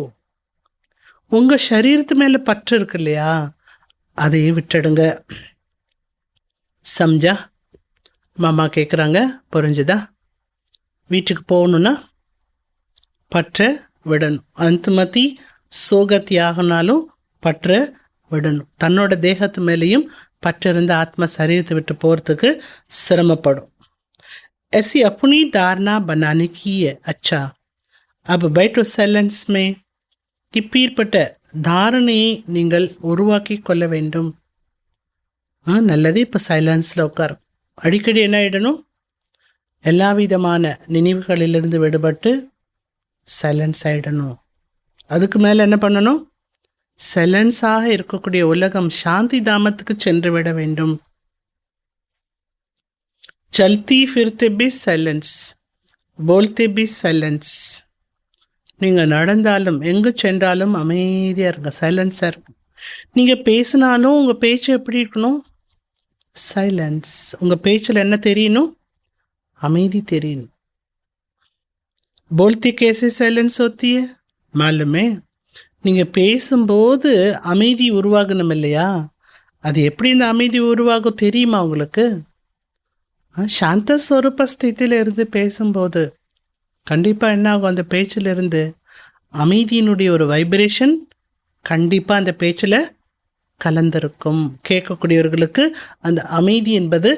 உங்கள் சரீரத்து மேலே பற்று இருக்கு இல்லையா, அதையும் விட்டுடுங்க. சம்ஜா? மாமா கேட்குறாங்க, புரிஞ்சுதா? வீட்டுக்கு போகணுன்னா பற்றை விடணும். அந்தமதி சோகத்தி ஆகினாலும் பற்றை விடணும். தன்னோட தேகத்து மேலேயும் பற்று இருந்த ஆத்மா சரீரத்தை விட்டு போகிறதுக்கு சிரமப்படும். ऐसी अपनी धारणा बनाने की है. अच्छा, अब बैठो साइलेंस में. இப்பேற்பட்ட தாரணையை நீங்கள் உருவாக்கி கொள்ள வேண்டும். நல்லது. இப்போ சைலன்ஸில் உட்கார். அடிக்கடி என்ன ஆகிடணும்? எல்லா விதமான நினைவுகளிலிருந்து விடுபட்டு சைலன்ஸ் ஆகிடணும். அதுக்கு மேலே என்ன பண்ணணும்? சைலன்ஸாக இருக்கக்கூடிய உலகம் சாந்தி தாமத்துக்கு சென்று விட வேண்டும். चलती फिरते भी சைலன்ஸ், बोलते भी சைலன்ஸ். நீங்கள் நடந்தாலும் எங்கே சென்றாலும் அமைதியாக இருங்க, சைலன்ஸாக இருங்க. நீங்கள் பேசினாலும் உங்கள் பேச்சு எப்படி இருக்கணும்? சைலன்ஸ். உங்கள் பேச்சில் என்ன தெரியணும்? அமைதி தெரியணும். बोलती कैसे சைலன்ஸ் होती है मालूम है? நீங்கள் பேசும்போது அமைதி உருவாகணும் இல்லையா? அது எப்படி இந்த அமைதி உருவாகும் தெரியுமா உங்களுக்கு? சாந்த ஸ்வரூப ஸ்திதியில் இருந்து பேசும்போது கண்டிப்பாக என்ன ஆகும்? அந்த பேச்சிலிருந்து அமைதியினுடைய ஒரு வைப்ரேஷன் கண்டிப்பாக அந்த பேச்சில் கலந்திருக்கும். கேட்கக்கூடியவர்களுக்கு அந்த அமைதி என்பது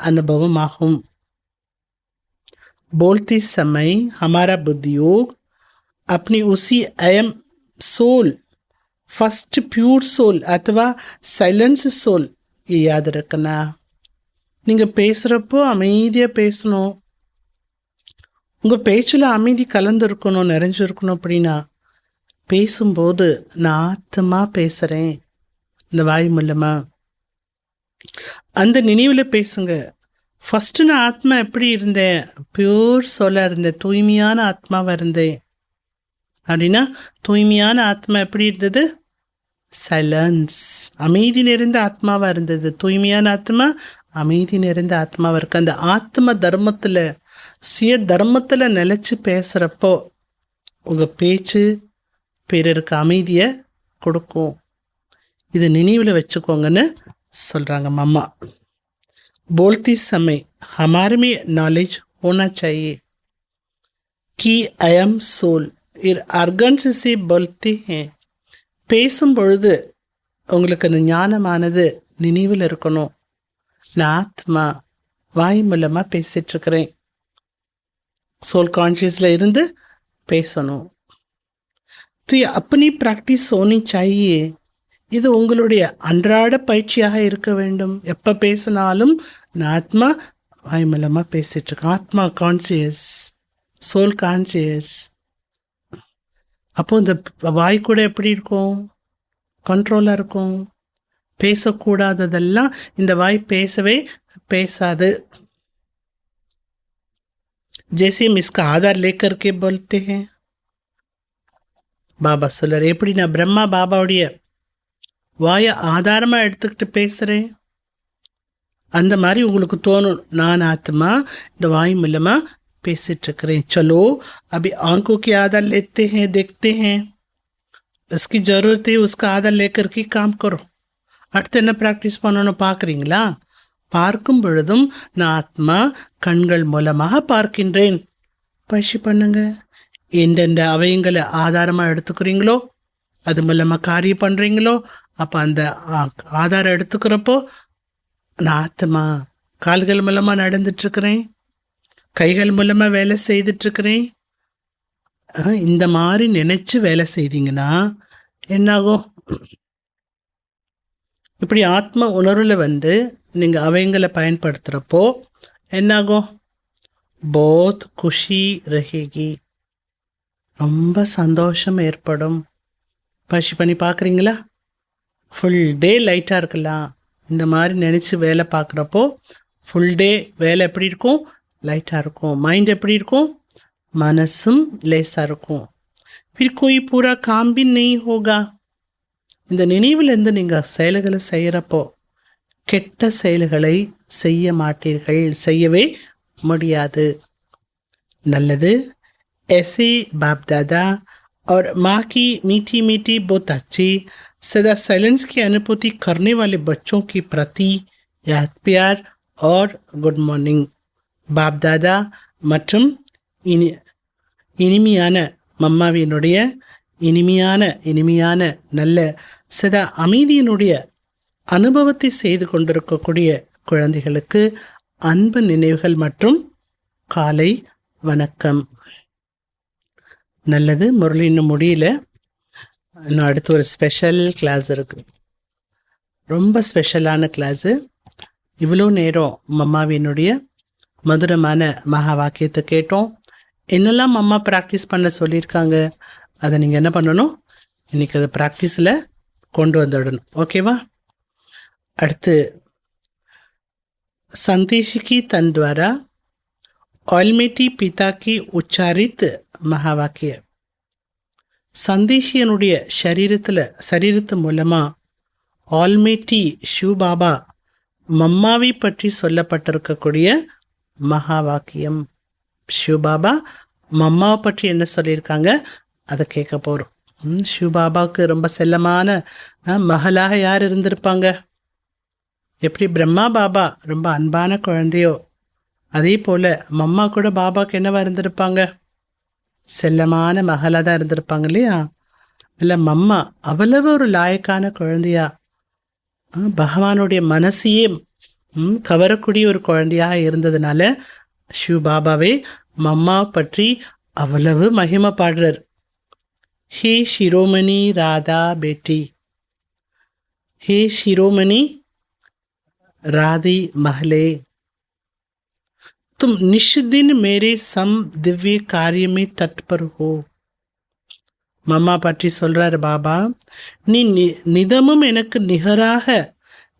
அனுபவமாகும். बोलते समय हमारा बुद्धियोग अपनी उसी अयम सोल, फर्स्ट प्योर सोल अथवा साइलेंस सोल, ये याद रखना. நீங்கள் பேசுகிறப்போ அமைதியாக பேசணும். உங்கள் பேச்சில் அமைதி கலந்துருக்கணும், நிறைஞ்சிருக்கணும். அப்படின்னா பேசும்போது நான் ஆத்மா பேசுகிறேன் இந்த வாய் மூலமாக அந்த நினைவில் பேசுங்க. ஃபஸ்ட்டு நான் ஆத்மா எப்படி இருந்தேன்? பியூர் சோலாக இருந்தேன், தூய்மையான ஆத்மாவாக இருந்தேன். அப்படின்னா தூய்மையான ஆத்மா எப்படி இருந்தது? சைலன்ஸ், அமைதி நிறைந்த ஆத்மாவாக இருந்தது. தூய்மையான ஆத்மா அமைதி நிறைந்த ஆத்மாவாக இருக்குது. அந்த ஆத்ம தர்மத்தில், சுய தர்மத்தில் நிலச்சி பேசுகிறப்போ உங்கள் பேச்சு பிறருக்கு அமைதியை கொடுக்கும். இதை நினைவில் வச்சுக்கோங்கன்னு சொல்கிறாங்க மம்மா. बोलते समय हमारे में नॉलेज होना चाहिए कि आई एम सोल. आर्गन्स से बोलते हैं. பேசும் பொழுது உங்களுக்கு அந்த ஞானமானது நினைவில் இருக்கணும். நான் ஆத்மா வாய் மூலமாக பேசிகிட்ருக்கிறேன். सोल कॉन्शियஸில் இருந்து பேசணும். तो ये अपनी प्रैक्टिस होनी चाहिए. இது உங்களுடைய அன்றாட பயிற்சியாக இருக்க வேண்டும். எப்போ பேசினாலும் நான் ஆத்மா வாய் மூலமாக பேசிகிட்ருக்கேன். ஆத்மா கான்சியஸ், சோல் கான்சியஸ். அப்போது இந்த வாய் கூட எப்படி இருக்கும்? கண்ட்ரோலாக இருக்கும். பேசக்கூடாததெல்லாம் இந்த வாய் பேசவே பேசாது. जैसे हम इसका आधार लेकर के बोलते हैं. பாபா சொல்றார், எப்படி நான் பிரம்மா பாபாவுடைய வாயை ஆதாரமாக எடுத்துக்கிட்டு பேசுகிறேன், அந்த மாதிரி உங்களுக்கு தோணும் நான் ஆத்மா இந்த வாய் மூலமாக பேசிகிட்ருக்கிறேன். चलो अभी आंखों के आधार लेते हैं, देखते हैं. उसकी ज़रूरत है, उसका आधार लेकर के काम करो. அடுத்து என்ன ப்ராக்டிஸ் பண்ணணும் பார்க்குறீங்களா? பார்க்கும் பொழுதும் நான் ஆத்மா கண்கள் மூலமாக பார்க்கின்றேன். பயிற்சி பண்ணுங்க. எந்தெந்த அவயங்களை ஆதாரமாக எடுத்துக்கிறீங்களோ அது மூலமாக காரியம் பண்ணுறீங்களோ அப்போ அந்த ஆதாரம் எடுத்துக்கிறப்போ நான் ஆத்மா கால்கள் மூலமாக நடந்துட்டுருக்கிறேன், கைகள் மூலமாக வேலை செய்துட்ருக்கிறேன். இந்த மாதிரி நினச்சி வேலை செய்தீங்கன்னா என்னாகும்? இப்படி ஆத்ம உணர்வில் வந்து நீங்கள் அவயங்களை பயன்படுத்துகிறப்போ என்னாகும்? போத் குஷி ரஹேகி, ரொம்ப சந்தோஷம் ஏற்படும். பயிற்சி பண்ணி பார்க்குறீங்களா? ஃபுல் டே லைட்டாக இருக்கலாம். இந்த மாதிரி நினச்சி வேலை பார்க்குறப்போ ஃபுல் டே வேலை எப்படி இருக்கும்? லைட்டாக இருக்கும். மைண்ட் எப்படி இருக்கும்? மனசும் லேசாக இருக்கும். फिर कोई पूरा काम भी नहीं होगा. இந்த நினைவிலேருந்து நீங்கள் செயல்களை செய்கிறப்போ கெட்ட செயல்களை செய்ய மாட்டீர்கள், செய்யவே முடியாது. நல்லது. ऐसे बाप दादा और माँ की मीठी मीठी बहुत अच्छी सदा साइलेंस की अनुभूति करने वाले बच्चों के प्रति याद प्यार और गुड मॉर्निंग. बाप दादा மற்றும் இனிமையான மம்மாவினுடைய இனிமையான நல்ல சதா அமைதியினுடைய அனுபவத்தை செய்து கொண்டிருக்கக்கூடிய குழந்தைகளுக்கு அன்பு நினைவுகள் மற்றும் காலை வணக்கம். நல்லது. முரளி இன்னும் முடியல, இன்னும் அடுத்து ஒரு ஸ்பெஷல் கிளாஸ் இருக்குது, ரொம்ப ஸ்பெஷலான கிளாஸு. இவ்வளோ நேரம் மம்மாவினுடைய மதுரமான மகா வாக்கியத்தை கேட்டோம். என்னெல்லாம் அம்மா ப்ராக்டிஸ் பண்ண சொல்லியிருக்காங்க அதை நீங்கள் என்ன பண்ணணும்? இன்றைக்கி அதை ப்ராக்டிஸில் கொண்டு வந்துடணும். ஓகேவா? அடுத்து संदेश की तन द्वारा ऑलमेटी पिता की उच्चारित महावाक्य. சந்தேஷியனுடைய சரீரத்து மூலமா ஆல்மேட்டி ஷூபாபா மம்மாவை பற்றி சொல்லப்பட்டிருக்கக்கூடிய மகா வாக்கியம். ஷூபாபா மம்மாவை பற்றி என்ன சொல்லியிருக்காங்க அதை கேட்க போகிறோம். ஷூபாபாவுக்கு ரொம்ப செல்லமான மகளாக யார் இருந்திருப்பாங்க? எப்படி பிரம்மா பாபா ரொம்ப அன்பான குழந்தையோ அதே போல் மம்மா கூட பாபாவுக்கு என்னவா இருந்திருப்பாங்க? செல்லமான மகளாக தான் இருந்திருப்பாங்க இல்லையா? இல்லை மம்மா அவ்வளவு ஒரு லாயக்கான குழந்தையா, பகவானுடைய மனசையே கவரக்கூடிய ஒரு குழந்தையாக இருந்ததுனால ஷூபாபாவே மம்மா பற்றி அவ்வளவு மகிமை பாடுறார். ஹே ஷிரோமணி ராதா பேட்டி, ஹே ஷிரோமணி राधी महले, तुम निष्दिन मेरे सम दिव्य कार्य में तत्पर हो. மம்மா பற்றி சொல்றார் பாபா, நீ நிதமும் எனக்கு நிகராக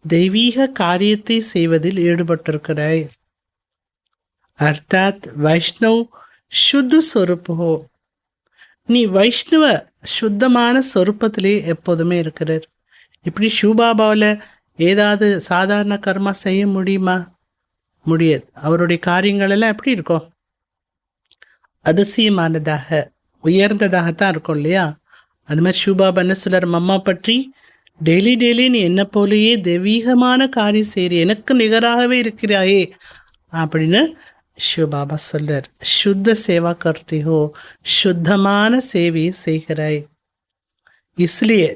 தெய்வீக காரியத்தை செய்வதில் ஈடுபட்டிருக்கிறாய். அர்த்தாத் வைஷ்ணவ் சுத்த சொரூப் ஹோ, நீ வைஷ்ணவ சுத்தமான சொரூபத்திலே எப்போதுமே இருக்கிறார். இப்படி ஷூபாபாவில் ஏதாவது சாதாரண கர்மா செய்ய முடியுமா? முடியாது. அவருடைய காரியங்கள் எல்லாம் எப்படி இருக்கும்? அதிசயமானதாக உயர்ந்ததாகத்தான் இருக்கும் இல்லையா? அது மாதிரி ஷூபாபா என்ன சொல்றார் மம்மா பற்றி, டெய்லி நீ என்ன போலேயே தெய்வீகமான காரியம் செய்கிற, எனக்கு நிகராகவே இருக்கிறாயே அப்படின்னு ஷூபாபா சொல்றார். சுத்த சேவா கர்த்தி ஹோ, சுத்தமான சேவையை செய்கிறாய். इसलिए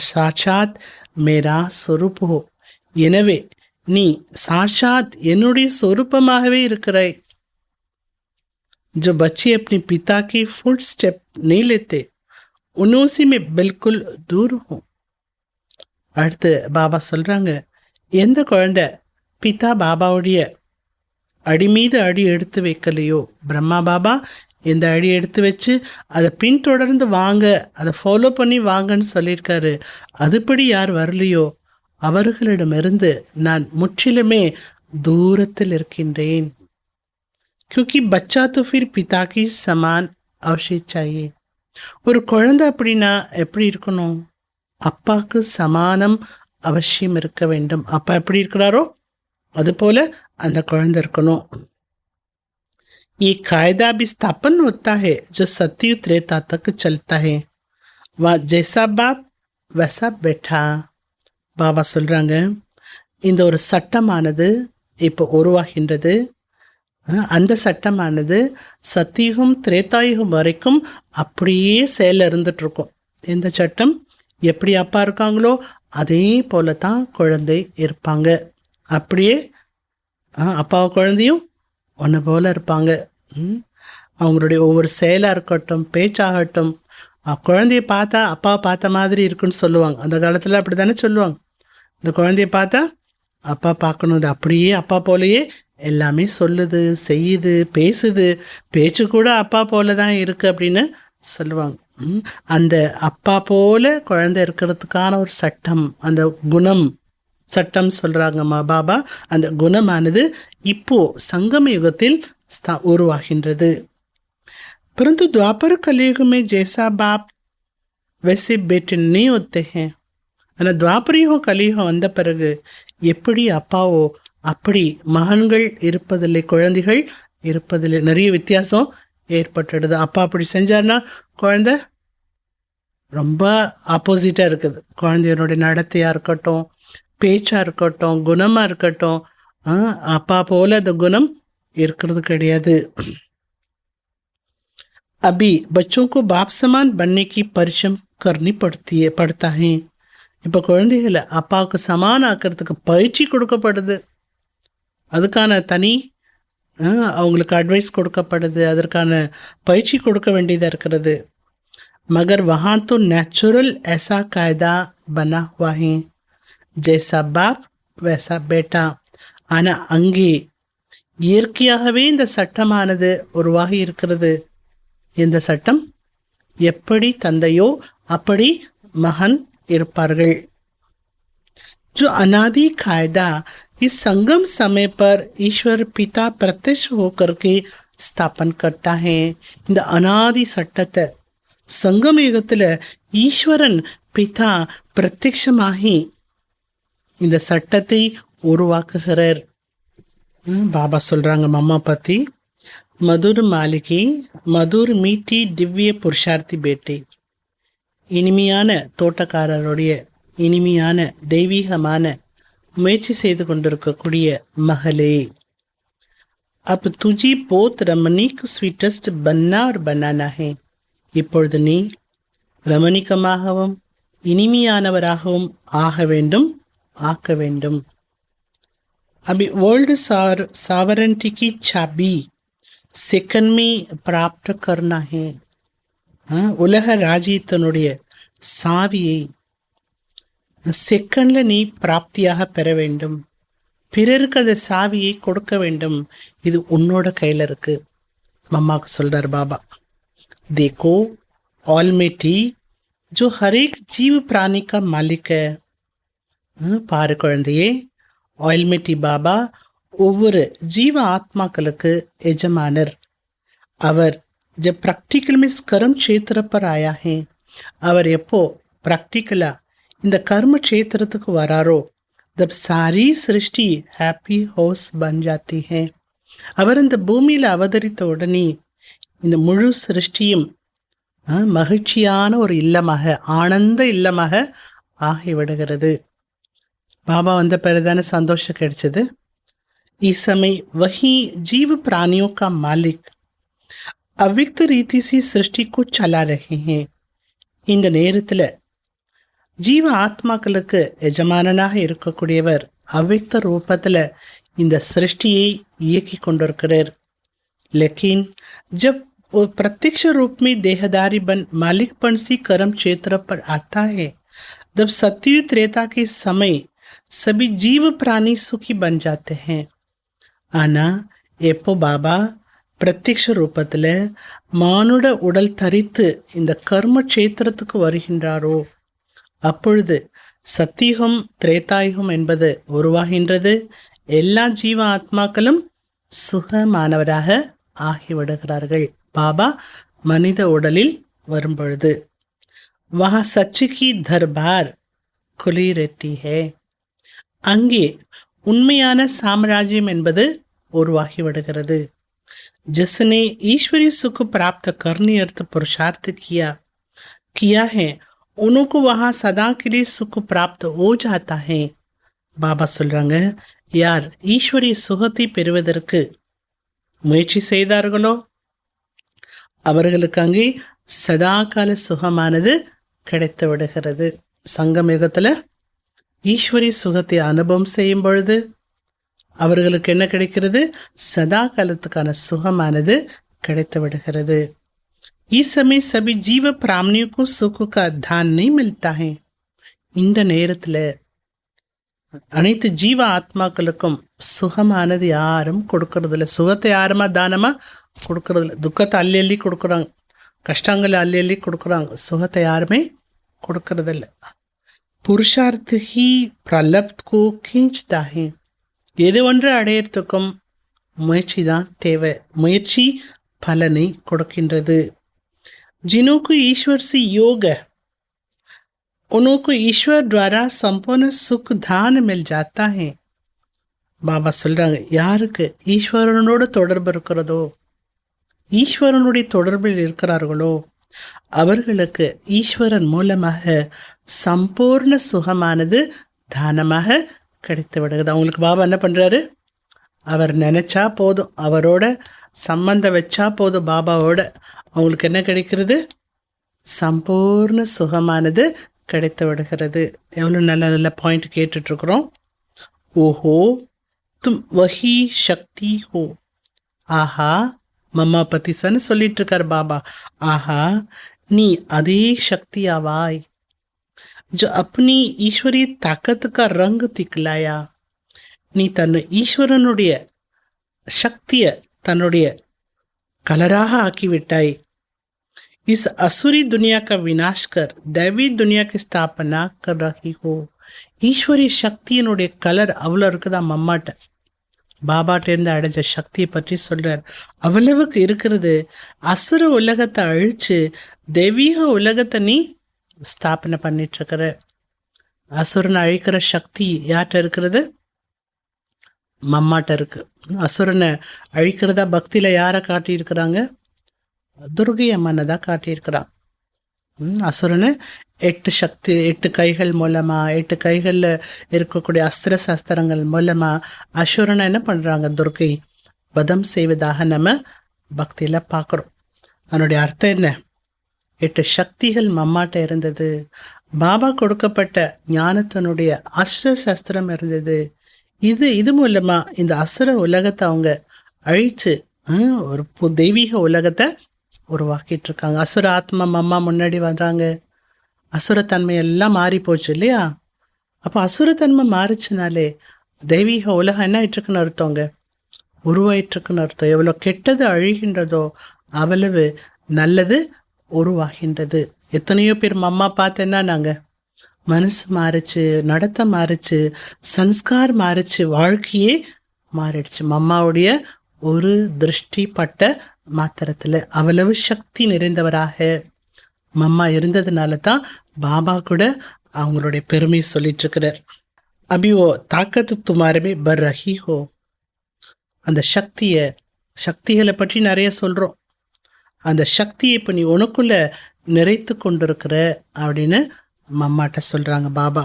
சாட்சாத் மேரா சொரூப் ஹோ, எனவே நீ சாட்சாத் என்னுடைய சொரூபமாகவே இருக்கிறாய். जो बच्चे अपने पिता की फुट स्टेप नहीं लेते उनसे में बिल्कुल दूर हूँ. அடுத்து பாபா சொல்றாங்க, எந்த குழந்தை பிதா பாபாவுடைய அடி மீது அடி எடுத்து வைக்கலையோ, பிரம்மா பாபா எந்த அடி எடுத்து வச்சு அதை பின்தொடர்ந்து வாங்க, அதை ஃபாலோ பண்ணி வாங்கன்னு சொல்லியிருக்காரு, அதுபடி யார் வரலையோ அவர்களிடமிருந்து நான் முற்றிலுமே தூரத்தில் இருக்கின்றேன். क्योंकि बच्चा तो फिर पिता की समान अवश्य चाहिए. ஒரு குழந்தை அப்படின்னா எப்படி இருக்கணும்? அப்பாவுக்கு சமானம் அவசியம் இருக்க வேண்டும். அப்பா எப்படி இருக்கிறாரோ அதுபோல அந்த குழந்தை இருக்கணும். ये कायदा भी स्थापन होता है जो सत्युग त्रेता तक चलता है. वह जैसा बाप वैसा बेटा. பாபா சொல்றாங்க, இந்த ஒரு சட்டமானது இப்போ உருவாகின்றது. அந்த சட்டமானது சத்தியுகம் திரேதாயுகம் வரைக்கும் அப்படியே செயலில் இருந்துட்டு இருக்கும். இந்த சட்டம் எப்படி அப்பா இருக்காங்களோ அதே போல தான் குழந்தை இருப்பாங்க. அப்படியே அப்பாவை குழந்தையும் ஒன்று போல இருப்பாங்க. அவங்களுடைய ஒவ்வொரு செயலாக இருக்கட்டும், பேச்சாகட்டும், குழந்தைய பார்த்தா அப்பாவை பார்த்த மாதிரி இருக்குன்னு சொல்லுவாங்க. அந்த காலத்தில் அப்படி தானே சொல்லுவாங்க. இந்த குழந்தைய பார்த்தா அப்பா பார்க்கணும், இது அப்படியே அப்பா போலையே எல்லாமே சொல்லுது, செய்யுது, பேசுது, பேச்சு கூட அப்பா போல தான் இருக்குது அப்படின்னு சொல்லுவாங்க. அந்த அப்பா போல குழந்தை இருக்கிறதுக்கான ஒரு சட்டம், அந்த குணம் சட்டம் சொல்கிறாங்கம்மா பாபா. அந்த குணமானது இப்போ சங்கம யுகத்தில் உருவாகின்றது. परंतु द्वापर कलयुग में जैसा बाप वैसे बेटे नहीं होते हैं. ஆனால் துவாபரியும் கலியுகம் வந்த பிறகு எப்படி அப்பாவோ அப்படி மகன்கள் இருப்பதில்லை, குழந்தைகள் இருப்பதில்லை. நிறைய வித்தியாசம் ஏற்பட்டுடுது. அப்பா அப்படி செஞ்சார்னா குழந்தை ரொம்ப ஆப்போசிட்டாக இருக்குது. குழந்தையனுடைய நடத்தையாக இருக்கட்டும், பேச்சாக இருக்கட்டும், குணமாக இருக்கட்டும், அப்பா போல அந்த குணம் இருக்கிறது கிடையாது. अभी बच्चों को बाप समान बनने की परिश्रम करनी पड़ता है. இப்போ குழந்தைகளை அப்பாவுக்கு சமான் ஆக்கிறதுக்கு பயிற்சி கொடுக்கப்படுது. அதுக்கான தனி அவங்களுக்கு அட்வைஸ் கொடுக்கப்படுது, அதற்கான பயிற்சி கொடுக்க வேண்டியதாக இருக்கிறது. मगर वहाँ तो नेचुरल ऐसा कायदा बना हुआ है जैसा बाप वैसा बेटा. ஆனால் அங்கே இயற்கையாகவே இந்த சட்டமானது உருவாகி இருக்கிறது. இந்த சட்டம் எப்படி தந்தையோ அப்படி மகன் இருப்பார்கள். जो अनादि कायदा इस संगम समय पर ईश्वर पिता प्रत्यक्ष होकर के स्थापन करता है. இந்த அனாதி சட்டத்தை சங்கம யுகத்துல ஈஸ்வரன் பிதா பிரத்யட்சமாகி இந்த சட்டத்தை உருவாக்குகிறார். பாபா சொல்றாங்க மம்மா பத்தி, மதுர் மாளிகை, மதுர் மீட்டி திவ்ய புருஷார்த்தி பேட்டை, இனிமையான தோட்டக்காரருடைய இனிமையான தெய்வீகமான முயற்சி செய்து கொண்டிருக்கக்கூடிய மகளே, அப் துஜி போத் ரமணிக் ஸ்வீட்டஸ்ட் பன்னா और बनाना है. இப்பொழுது நீ ரமணிகமாகவும் இனிமையானவராகவும் ஆக வேண்டும், ஆக்க வேண்டும். अभी वर्ल्ड सावरेंटी की चाबी सेकंड में प्राप्त करना है. உலக ராஜ்யத்தினுடைய சாவியை செகண்ட்ல நீ பிராப்தியாக பெற வேண்டும். பிறருக்கு அந்த சாவியை கொடுக்க வேண்டும். இது உன்னோட கையில இருக்கு. மம்மாவுக்கு சொல்றார் பாபா, देखो ऑलमेटी जो हर एक जीव प्राणी का मालिक है. பாரு குழந்தையே, ஆல்மெட்டி பாபா ஒவ்வொரு ஜீவ ஆத்மாக்களுக்கு எஜமானர். அவர் जब प्रैक्टिकल में कर्म क्षेत्र पर आया है, அவர் எப்போ ப்ராக்டிக்கலா இந்த கர்ம क्षेत्रத்துக்கு வராரோ, तब सारी सृष्टि हैप्पी हाउस बन जाती है. அவர் இந்த பூமியில் அவதரித்த உடனே இந்த முழு சிருஷ்டியும் மகிழ்ச்சியான ஒரு இல்லமாக, ஆனந்த இல்லமாக ஆகிவிடுகிறது. பாபா வந்த பிறகுதான சந்தோஷம் கிடைச்சது. इस समय वही जीव प्राणियों का मालिक अव्यक्त रीति से सृष्टि को चला रहे हैं. இந்த நேரத்தில் ஜீவ ஆத்மாக்களுக்கு எஜமானனாக இருக்கக்கூடியவர் அவ்யக்த ரூபத்தில் இந்த சிருஷ்டியை இயக்கி கொண்டிருக்கிறார். लेकिन जब वो प्रत्यक्ष रूप में देहदारी बन मालिकपन सी कर्म क्षेत्र पर आता है, तब सत्युग त्रेता के समय सभी जीव प्राणी सुखी बन जाते हैं. ஆனா எப்போ பாபா பிரத்யக்ஷ ரூபத்தில் மானுட உடல் தரித்து இந்த கர்ம க்ஷேத்திரத்துக்கு வருகின்றாரோ, அப்பொழுது சத்தியுகம் திரேதாயுகம் என்பது உருவாகின்றது. எல்லா ஜீவ ஆத்மாக்களும் சுகமானவராக ஆகிவிடுகிறார்கள். பாபா மனித உடலில் வரும்பொழுது வஹா சச்சு கி தர்பார் குலி ரெட்டி ஹே, அங்கே உண்மையான சாம்ராஜ்யம் என்பது உருவாகிவிடுகிறது. जिसने ईश्वरीय सुख प्राप्त करने अर्थ पुरुषार्थ किया है, उनको वहाँ सदा के लिए सुख प्राप्त हो जाता है. பாபா சொல்றாங்க, யார் ஈஸ்வரிய சுகத்தை பெறுவதற்கு முயற்சி செய்தார்களோ அவர்களுக்கு அங்கே சதாகால சுகமானது கிடைத்து விடுகிறது. சங்கமயுகத்தில் ஈஸ்வரிய சுகத்தை அனுபவம் செய்யும் பொழுது அவர்களுக்கு என்ன கிடைக்கிறது? சதா காலத்துக்கான சுகமானது கிடைத்து விடுகிறது. इस समय सभी जीव प्राणियों को सुख का दान नहीं मिलता है. இந்த நேரத்தில் அனைத்து ஜீவ ஆத்மாக்களுக்கும் சுகமானது யாரும் கொடுக்கறதில்ல. சுகத்தை யாருமா தானமா கொடுக்கறதில்ல. துக்கத்தை அள்ளி அள்ளி கொடுக்குறாங்க, கஷ்டங்களை அள்ளி அள்ளி கொடுக்குறாங்க. சுகத்தை யாருமே கொடுக்கறதில்ல. புருஷார்த்த ஹி பிரலப்த் கோ खींचता है. எது ஒன்று அடையறதுக்கும் முயற்சி தான் தேவை. முயற்சி பலனை கொடுக்கின்றது. जिनको ईश्वर से योग है, उनको ईश्वर द्वारा संपूर्ण सुख दान मिल जाता है. பாபா சொல்றாங்க, யாருக்கு ஈஸ்வரனோட தொடர்பு இருக்கிறதோ, ஈஸ்வரனுடைய தொடர்பில் இருக்கிறார்களோ அவர்களுக்கு ஈஸ்வரன் மூலமாக சம்பூர்ண சுகமானது தானமாக கிடைத்து விடுகிறது. அவங்களுக்கு பாபா என்ன பண்ணுறாரு? அவர் நினச்சா போதும், அவரோட சம்பந்தம் வச்சா போதும் பாபாவோட, அவங்களுக்கு என்ன கிடைக்கிறது? சம்பூர்ண சுகமானது கிடைத்து விடுகிறது. எவ்வளோ நல்ல நல்ல பாயிண்ட் கேட்டுட்ருக்குறோம். ஓஹோ தும் வஹி சக்தி ஹோ. ஆஹா, மம்மா பத்தி சன்னு சொல்லிட்டு இருக்கார் பாபா. ஆஹா, நீ அதே சக்தி ஆவாய். जो अपनी ईश्वरीय ताकत का रंग दिखलाया. நீ தன் ஈஸ்வரனுடைய சக்தியை தன்னுடைய கலராக ஆக்கிவிட்டாய். इस असुरी दुनिया का विनाश कर दैवी दुनिया की स्थापना कर रही हो. ஈஸ்வரிய சக்தியினுடைய கலர் அவ்வளோ இருக்குதா மம்மாட்ட. பாபாட்டேருந்து அடைஞ்ச சக்தியை பற்றி சொல்றார். அவ்வளவுக்கு இருக்கிறது. அசுர உலகத்தை அழிச்சு தெய்வீக உலகத்தை நீ ஸ்தாபனை பண்ணிட்டு இருக்கிற. அசுரனை அழிக்கிற சக்தி யார்கிட்ட இருக்கிறது? மம்மாட்ட இருக்கு. அசுரனை அழிக்கிறதா பக்தியில யாரை காட்டியிருக்கிறாங்க? துர்கை அம்மனை தான் காட்டியிருக்கிறான். அசுரனை 8 கைகள் மூலமா, 8 கைகளில் இருக்கக்கூடிய அஸ்திர சஸ்திரங்கள் மூலமா அசுரனை என்ன பண்றாங்க? துர்கை வதம் செய்வதாக நம்ம பக்தியில பார்க்குறோம். அதனுடைய அர்த்தம் என்ன? 8 சக்திகள் மம்மாட்ட இருந்தது. பாபா கொடுக்கப்பட்ட ஞானத்தினுடைய அஸ்திர சஸ்திரம் இருந்தது. இது மூலமா இந்த அசுர உலகத்தை அவங்க அழிச்சு ஒரு தெய்வீக உலகத்தை உருவாக்கிட்டு இருக்காங்க. அசுர ஆத்மா மம்மா முன்னாடி வர்றாங்க. அசுரத்தன்மை எல்லாம் மாறி போச்சு இல்லையா? அப்போ அசுரத்தன்மை மாறிச்சுனாலே தெய்வீக உலகம் என்ன ஆயிட்டுருக்குன்னு அர்த்தங்க? உருவாயிட்டுருக்குன்னு அர்த்தம். எவ்வளோ கெட்டது அழிகின்றதோ அவ்வளவு நல்லது உருவாகின்றது. எத்தனையோ பேர் மம்மா பார்த்தேன்னா நாங்கள் மனசு மாறிச்சு, நடத்த மாறிச்சு, சன்ஸ்கார் மாறிச்சு, வாழ்க்கையே மாறிடுச்சு. மம்மாவுடைய ஒரு திருஷ்டி பட்ட மாத்திரத்தில் அவ்வளவு சக்தி நிறைந்தவராக மம்மா இருந்ததுனால தான் பாபா கூட அவங்களுடைய பெருமையை சொல்லிட்டு இருக்கிறார். அபி ஓ தாக்கத்து துமாரமே பர் ரஹி ஹோ. அந்த சக்திகளை பற்றி நிறைய சொல்கிறோம். அந்த சக்தியை இப்போ நீ உனக்குள்ள நிறைத்து கொண்டிருக்கிற அப்படின்னு மம்மாட்ட சொல்கிறாங்க பாபா.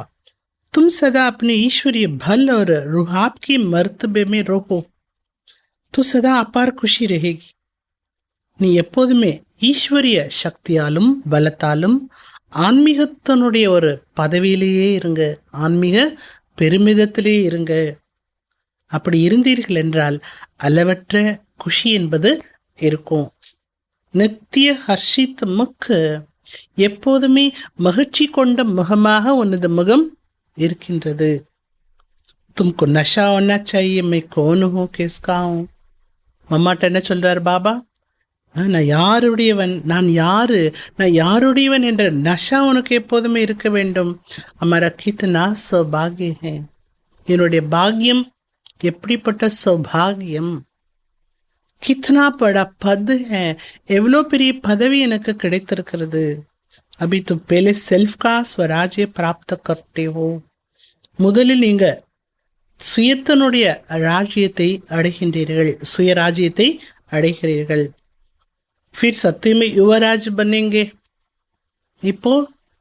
தும் சதா अपने ईश्वरीय भल और रूहाब की मर्तबे में रहो तो सदा अपार खुशी रहेगी. நீ எப்போதுமே ஈஸ்வரிய சக்தியாலும் பலத்தாலும் ஆன்மீகத்தினுடைய ஒரு பதவியிலேயே இருங்க, ஆன்மீக பெருமிதத்திலேயே இருங்க. அப்படி இருந்தீர்கள் என்றால் அளவற்ற குஷி என்பது இருக்கும். நித்திய ஹர்ஷித் முக்கு, எப்போதுமே மகிழ்ச்சி கொண்ட முகமாக உனது முகம் இருக்கின்றது. தும்கு நஷா ஒன்னா சாயே மை கோனு ஹூ கிஸ்கா ஹூ. மம்மாட்ட என்ன சொல்றார் பாபா? நான் யாருடையவன், நான் யாருடையவன் என்ற நஷா உனக்கு எப்போதுமே இருக்க வேண்டும். அமரா கித்னா சௌபாகிய ஹே. என்னுடைய பாக்கியம் எப்படிப்பட்ட சௌபாகியம். கித்னா படா பத் ஹே, எவ்வளோ பெரிய பதவி எனக்கு கிடைத்திருக்கிறது. அபி தும் பேலே செல்ஃப் கா ஸ்வராஜ்ய பிராப்த கர்த்தே ஹோ. முதலில் நீங்க சுயத்தினுடைய ராஜ்யத்தை அடைகின்றீர்கள், சுயராஜ்யத்தை அடைகிறீர்கள். फिर सत्य में युवराज बनेंगे. இப்போ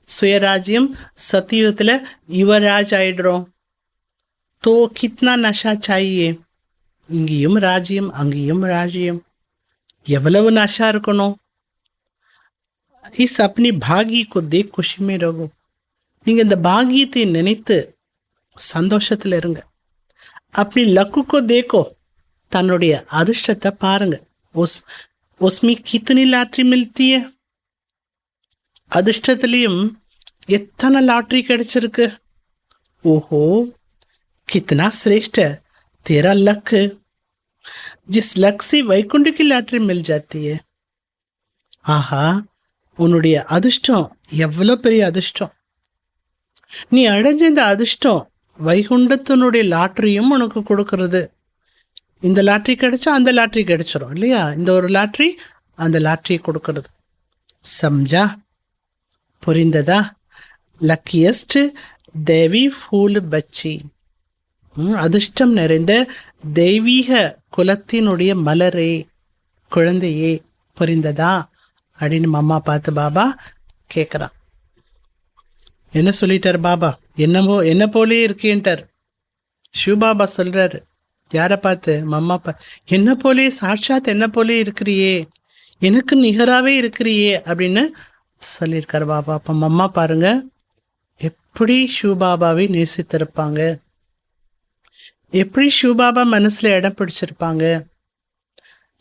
சுயராஜ்யம் சத்தியுகத்தில் யுவராஜ் ஆயிடுறோம். तो कितना नशा चाहिए. இங்கேயும் ராஜ்யம், அங்கேயும் ராஜ்யம். எவ்வளவு நஷா இருக்கணும். இஸ் अपनी भाग्य को देख खुशी में रहो. நீங்கள் இந்த பாக்கியத்தை நினைத்து சந்தோஷத்தில் இருங்க. अपनी लक को देखो. தன்னுடைய அதிர்ஷ்டத்தை பாருங்க. उसमें कितनी லாட்ரி मिलती है. அதிர்ஷ்டத்திலையும் எத்தனை லாட்ரி கிடைச்சிருக்கு. ஓஹோ, कितना श्रेष्ठ तेरा लक. जिस लक से वैकुंठ की लॉटरी मिल जाती है. ஆஹா, உன்னுடைய அதிர்ஷ்டம் எவ்வளோ பெரிய அதிர்ஷ்டம். நீ அடைஞ்ச இந்த அதிர்ஷ்டம் வைகுண்டத்தினுடைய லாட்ரியும் உனக்கு கொடுக்கறது. இந்த லாட்ரி கிடைச்சா அந்த லாட்ரி கிடைச்சிரும் இல்லையா? இந்த ஒரு லாட்ரி அந்த லாட்ரியை கொடுக்கறது. சம்ஜா, புரிந்ததா? லக்கியஸ்ட் தேவி ஃபூல் பச்சி, அதிர்ஷ்டம் நிறைந்த தெய்வீக குலத்தினுடைய மலரே, குழந்தையே, புரிந்ததா அப்படின்னு அம்மா பார்த்து பாபா கேட்குறான். என்ன சொல்லிட்டார் பாபா? என்ன போலே இருக்கேன்ட்டார். சிவபாபா சொல்றாரு. யாரை பார்த்து? மம்மா என்ன போலே, சாட்சாத் என்ன போலே இருக்கிறியே, எனக்கு நிகராகவே இருக்கிறியே அப்படின்னு சொல்லியிருக்கார் பாபா. அப்போ மம்மா பாருங்க எப்படி சிவபாபாவை நேசித்திருப்பாங்க, எப்படி சிவபாபா மனசுல இடம் பிடிச்சிருப்பாங்க,